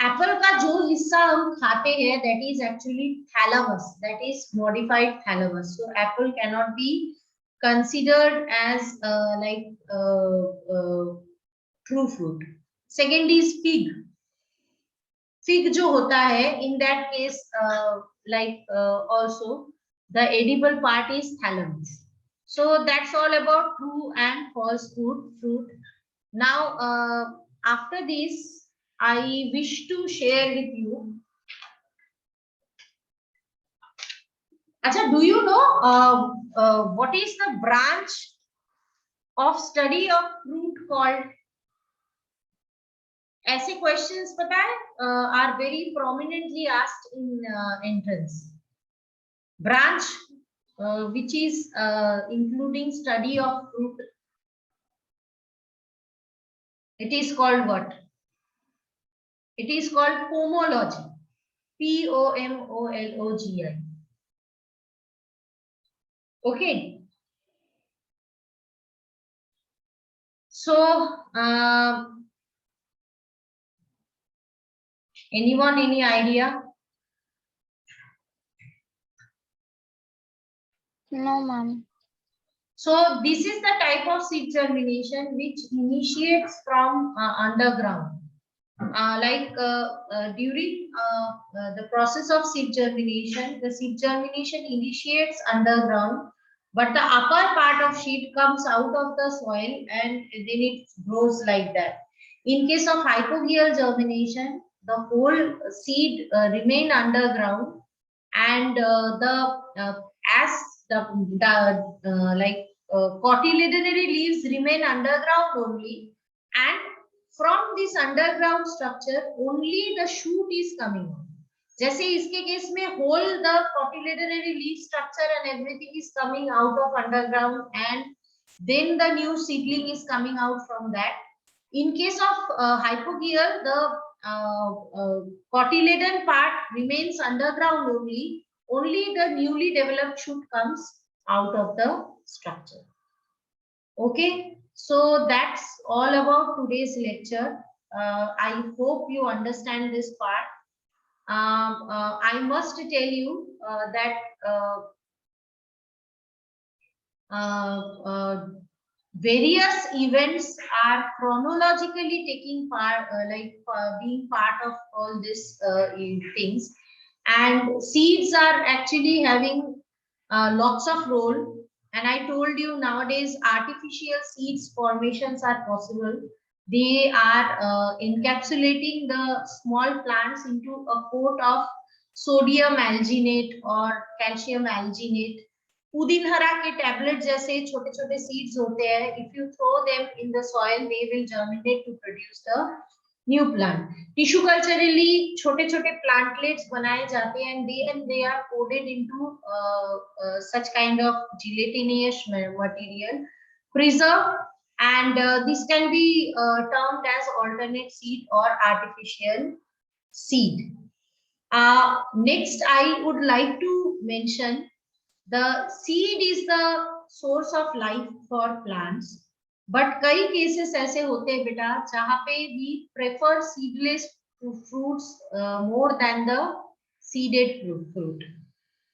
एप्पल का जो हिस्सा हम खाते हैं that is actually thalamus, that is modified thalamus. So apple cannot be considered as true fruit. Second is fig. Fig जो होता है, in that case also the edible part is thalamus. So that's all about true and false fruit. Now after this I wish to share with you. Acha, do you know what is the branch of study of fruit called? ऐसे questions पता है are very prominently asked in entrance. Branch which is including study of fruit. It is called what? It is called pomology. Pomology. Okay. So, anyone, any idea? No, ma'am. So, this is the type of seed germination which initiates from underground. During the process of seed germination, the seed germination initiates underground, but the upper part of seed comes out of the soil and then it grows like that. In case of hypogeal germination, the whole seed remain underground, and cotyledonary leaves remain underground only, and from this underground structure only the shoot is coming out. जैसे इसके case में whole the cotyledonary leaf structure and everything is coming out of underground, and then the new seedling is coming out from that. In case of hypogeal, the cotyledon part remains underground only. Only the newly developed shoot comes out of the structure. Okay. So that's all about today's lecture. I hope you understand this part. I must tell you that various events are chronologically taking part, being part of all these things, and seeds are actually having lots of role. And I told you nowadays artificial seeds formations are possible. They are encapsulating the small plants into a coat of sodium alginate or calcium alginate. पुदीनहरा के tablet जैसे छोटे छोटे seeds होते हैं. If you throw them in the soil, they will germinate to produce the new plant. Tissue culturally छोटे छोटे plantlets बनाए जाते हैं, and they are coated into such kind of gelatinous material, preserved, and this can be termed as alternate seed or artificial seed. Next, I would like to mention the seed is the source of life for plants. But कई cases ऐसे होते हैं बेटा जहाँ पे we prefer seedless fruits more than the seeded fruit.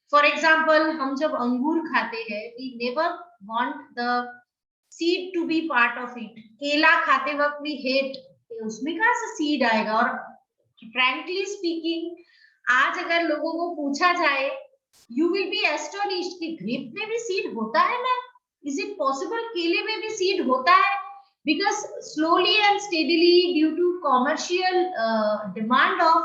For example, हम जब अंगूर खाते हैं, we never want the seed to be part of it. केला खाते वक्त we hate, उसमें कहाँ से seed आएगा? और frankly speaking, आज अगर लोगों को पूछा जाए, you will be astonished कि grape में भी seed होता है ना? Is it possible केले में भी seed होता है? Because slowly and steadily, due to commercial demand of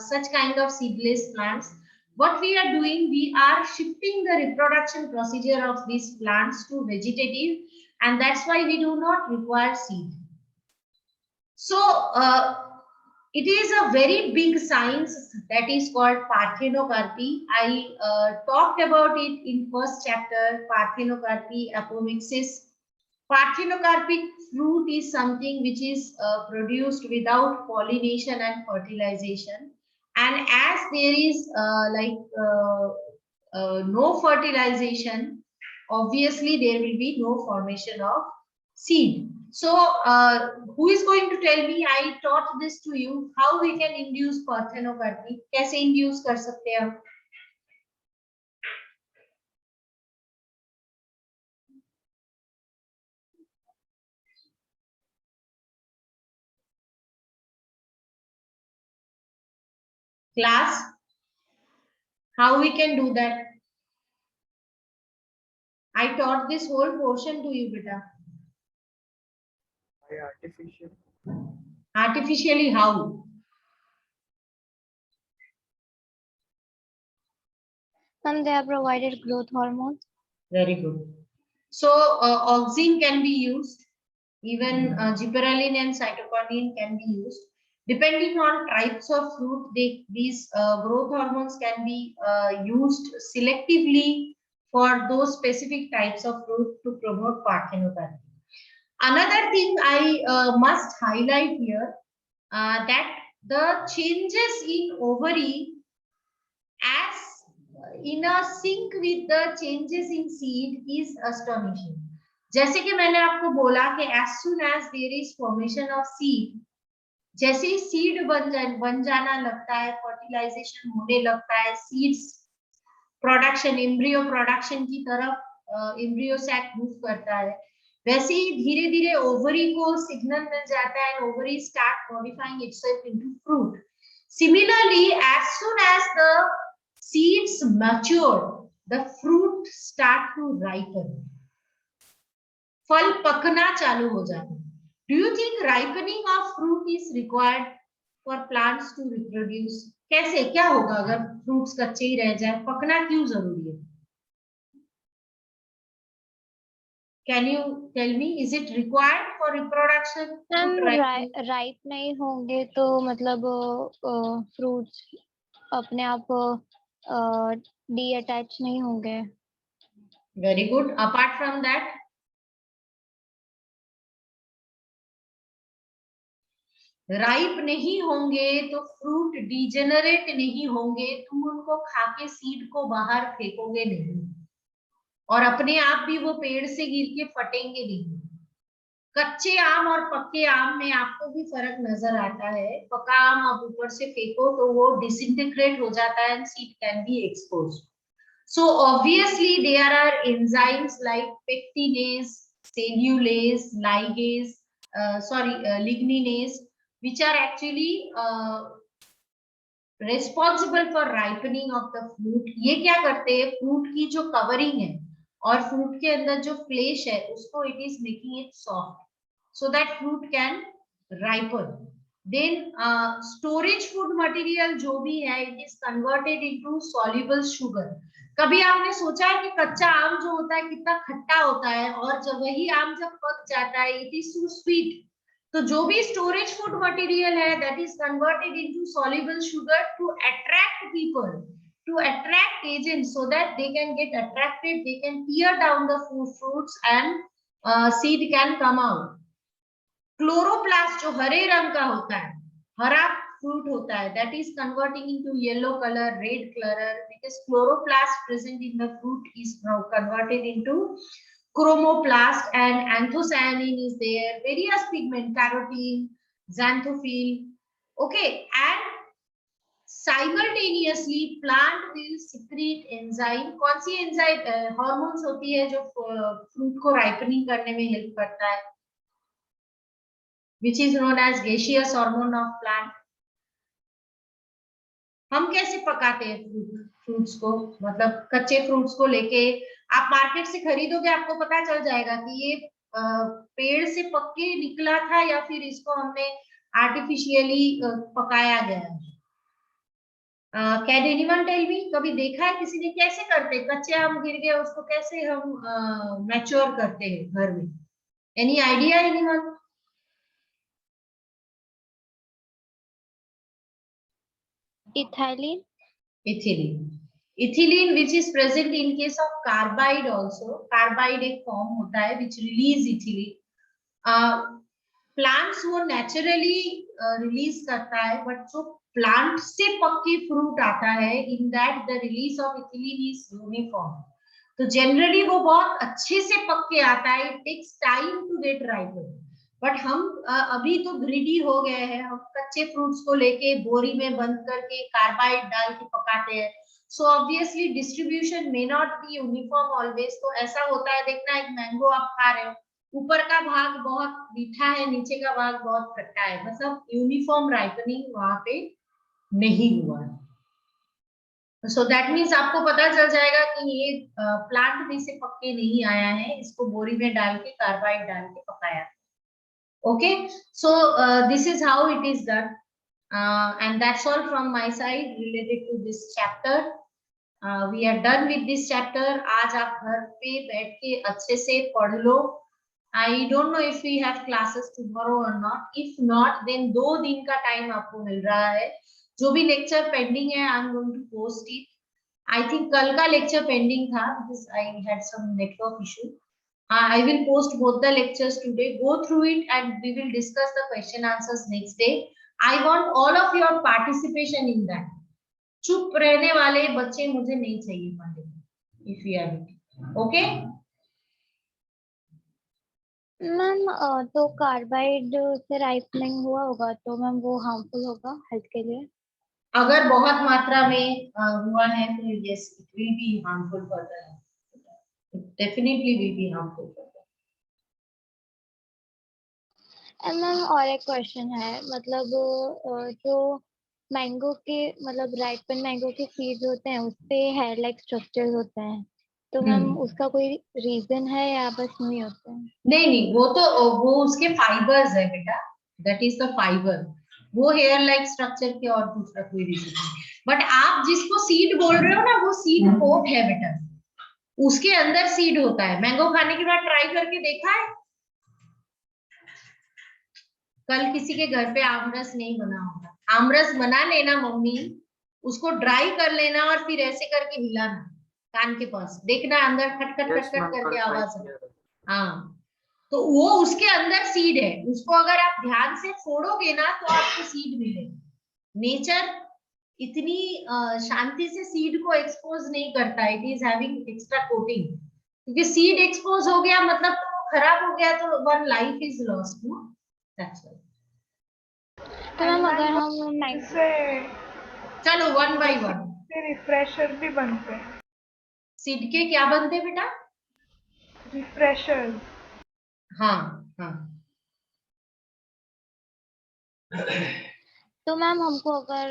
such kind of seedless plants, what we are doing, we are shifting the reproduction procedure of these plants to vegetative, and that's why we do not require seed. So It is a very big science that is called parthenocarpy. I talked about it in first chapter, parthenocarpy, apomixis. Parthenocarpic fruit is something which is produced without pollination and fertilization. And as there is no fertilization, obviously there will be no formation of seed. So who is going to tell me? I taught this to you, how we can induce parthenocarpy. कैसे induce कर सकते हैं हम? Class, how we can do that? I taught this whole portion to you, beta. by artificial. Artificially how? Ma'am, they have provided growth hormones. Very good. So auxin can be used, even gibberellin and cytokinin can be used. Depending on types of fruit, these growth hormones can be used selectively for those specific types of fruit to promote parthenocarpy. Another thing I must highlight here, that the changes in ovary as in a sync with the changes in seed is astonishing. जैसे कि मैंने आपको बोला कि as soon as there is formation of seed, जैसे ही seed बन जाना लगता है, फर्टिलाइजेशन होने लगता है, सीड्स प्रोडक्शन, एम्ब्रियो प्रोडक्शन की तरफ एम्ब्रियो सैक मूव करता है, वैसे ही धीरे धीरे ओवरी को सिग्नल मिल जाता है, ovary start modifying itself into fruit. Similarly, as soon as the seeds mature, the fruit start to ripen. फल पकना चालू हो जाता है. Do you think ripening of fruit is required for plants to reproduce? कैसे, क्या होगा अगर fruits कच्चे ही रह जाए? पकना क्यों जरूरी है? Can you tell me, is it required for reproduction? Ma'am ripe नहीं होंगे तो मतलब फ्रूट्स अपने आप डीअटैच नहीं होंगे. Very good. Apart from that, ripe नहीं होंगे तो फ्रूट डिजेनरेट नहीं होंगे, तुम उनको खा के सीड को बाहर फेंकोगे नहीं, और अपने आप भी वो पेड़ से गिर के फटेंगे नहीं. कच्चे आम और पक्के आम में आपको भी फर्क नजर आता है. पका आम आप ऊपर से फेंको तो वो डिसइंटीग्रेट हो जाता है and seed can be exposed. So obviously there are enzymes like pectinase, cellulase, ligase, ligninase, which are actually responsible for ripening of the fruit. ये क्या करते हैं, फ्रूट की जो कवरिंग है और फ्रूट के अंदर जो फ्लेश है उसको it is making it soft so that fruit can ripen. Then storage food material जो भी है it is converted into soluble sugar. कभी आपने सोचा है कि कच्चा आम जो होता है कितना खट्टा होता है, और जब वही आम जब पक जाता है it is too sweet. तो जो भी स्टोरेज फूड मटेरियल है that is converted into soluble sugar to attract people, to attract agents so that they can get attracted, they can tear down the fruits and seed can come out. Chloroplast जो हरे रंग का होता है, हरा fruit होता है, that is converting into yellow color, red color, because chloroplast present in the fruit is now converted into chromoplast, and anthocyanin is there, various pigment, carotene, xanthophyll. Okay, and simultaneously plant will secrete enzyme. कौन सी enzyme hormones होती है जो fruit को ripening करने में help करता है, which is known as gaseous hormone of plant. हम कैसे पकाते हैं फ्रूट्स को, मतलब कच्चे फ्रूट्स को लेके आप मार्केट से खरीदोगे, आपको पता चल जाएगा कि ये पेड़ से पक के निकला था या फिर इसको हमने आर्टिफिशियली पकाया गया है. कैन एनीवन टेल मी, कभी देखा है किसी ने कैसे करते, कच्चे आम गिर गए उसको कैसे हम मैच्योर करते हैं घर में? Any idea anyone? Ethylene. Ethylene which is present in case of carbide also. Carbide एक form होता है which release ethylene. Plants वो naturally release करता है, but जो plant से पक्के fruit आता है, in that the release of ethylene is uniform. तो generally वो बहुत अच्छे से पक्के आता है. It takes time to get ripened. But हम अभी तो ग्रीडी हो गए हैं, हम कच्चे फ्रूट्स को लेके बोरी में बंद करके कार्बाइड डाल के पकाते हैं. So obviously distribution may not be uniform always. तो ऐसा होता है, देखना एक मैंगो आप खा रहे हो, ऊपर का भाग बहुत मीठा है, नीचे का भाग बहुत खट्टा है, मतलब यूनिफॉर्म राइपनिंग वहां पे नहीं हुआ है. सो दैट मीन्स आपको पता चल जाएगा कि ये प्लांट में से पक्के नहीं आया है, इसको बोरी में डाल के कार्बाइड डाल के पकाया. Okay, so this is how it is done, and that's all from my side related to this chapter. We are done with this chapter. आज आप घर पे बैठ के अच्छे से पढ़ लो. I don't know if we have classes tomorrow or not. If not, then 2 दिन का टाइम आपको मिल रहा है. जो भी लेक्चर पेंडिंग है, I'm going to post it. I think कल का लेक्चर पेंडिंग था because I had some network issue. I will post both the lectures today. Go through it and we will discuss the question answers next day. I want all of your participation in that. चुप रहने वाले बच्चे मुझे नहीं चाहिए Monday में. If you are okay. Ma'am तो carbide से राइपनिंग हुआ होगा तो मैम वो हार्मफुल होगा हेल्थ के लिए. अगर बहुत मात्रा में हुआ है तो yes, it will be harmful for the. It definitely will be harmful for them. Ma'am और एक क्वेश्चन है, मतलब जो मैंगो के मतलब राइपन मैंगो के सीड्स होते हैं उसपे हेयर लाइक स्ट्रक्चर्स होते हैं, तो मैम उसका कोई रीजन है या बस नहीं होते हैं? नहीं, वो उसके फाइबर्स है बेटा. That is the fibre. वो हेयर लाइक स्ट्रक्चर के और दूसरा कोई रीजन नहीं. बट आप जिसको सीड बोल रहे हो ना, वो सीड कोट है बेटा. उसके अंदर सीड होता है. मैंगो खाने के बाद ट्राई करके देखा है? कल किसी के घर पे आमरस नहीं बना होगा. आमरस बना लेना मम्मी, उसको ड्राई कर लेना और फिर ऐसे करके हिलाना कान के पास, देखना अंदर खट खट खट खट करके आवाज है. हाँ, तो वो उसके अंदर सीड है. उसको अगर आप ध्यान से फोड़ोगे ना तो आपको सीड मिलेगा. नेचर इतनी शांति से सीड को एक्सपोज नहीं करता. It is having extra coating. क्योंकि सीड एक्सपोज हो गया मतलब तो खराब हो गया, तो one life is lost. No, that's why. तो मैम अगर हम चलो वन बाय वन. रिफ्रेशर भी बनते हैं. सीड के क्या बनते हैं बेटा? रिफ्रेशर. हाँ हाँ. तो मैम हमको अगर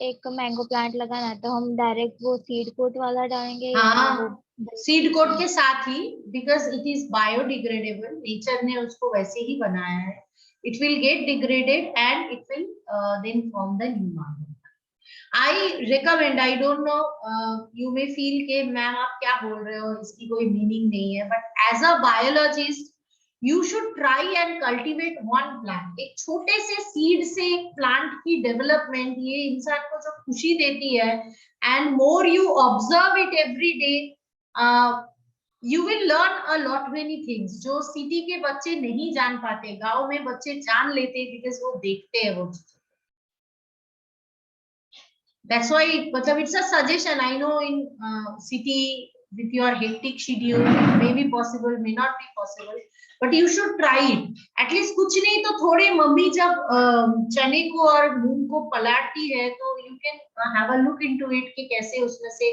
एक मैंगो प्लांट लगाना है तो हम डायरेक्ट वो सीड कोट वाला डालेंगे? हाँ, सीड कोट के साथ ही, because it is biodegradable. Nature ने उसको वैसे ही बनाया है. It will get degraded and it will then form the new mango. I recommend, I don't know, you may feel कि मैम आप क्या बोल रहे हो, इसकी कोई मीनिंग नहीं है, but as a biologist you should try and cultivate one plant. एक छोटे से सीड से एक प्लांट की डेवलपमेंट ये इंसान को जो खुशी देती है, and more you observe it every day, You will learn a lot many things जो सिटी के बच्चे नहीं जान पाते, गांव में बच्चे जान लेते बिकॉज वो देखते हैं वो चीजें. That's why, मतलब it's a suggestion. I know in city with your hectic schedule it may be possible, may not be possible, but you should try it. At least कुछ नहीं तो थोड़े मम्मी जब चने को और मूंग को पलाटती है तो you can have a look into it कि कैसे उसमें से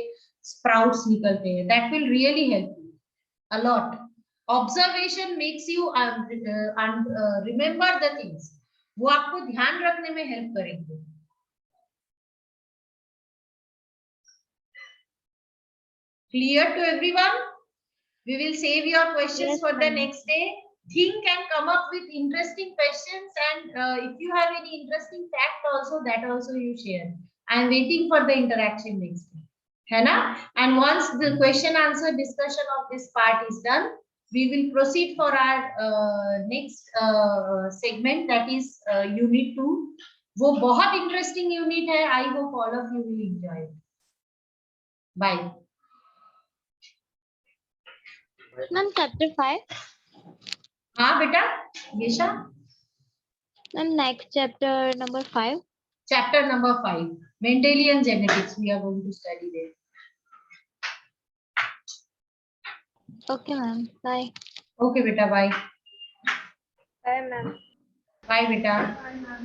sprouts निकलते हैं. That will really help you a lot. Observation makes you remember the things. वो आपको ध्यान रखने में हेल्प करेंगे. Clear to everyone? We will save your questions Yes, for the ma'am. next day. Think and come up with interesting questions, and if you have any interesting fact also, that also you share. I am waiting for the interaction next day. है ना? And once the question answer discussion of this part is done, we will proceed for our next segment, that is unit 2, वो बहुत interesting unit है. I hope all of you will enjoy it. Bye. Ma'am chapter 5. हाँ बेटा Yesha. Ma'am next chapter number 5. Chapter number 5, Mendelian genetics. We are going to study there. Okay ma'am, bye. Okay, beta. Bye. Bye ma'am. Bye, beta. Bye, ma'am.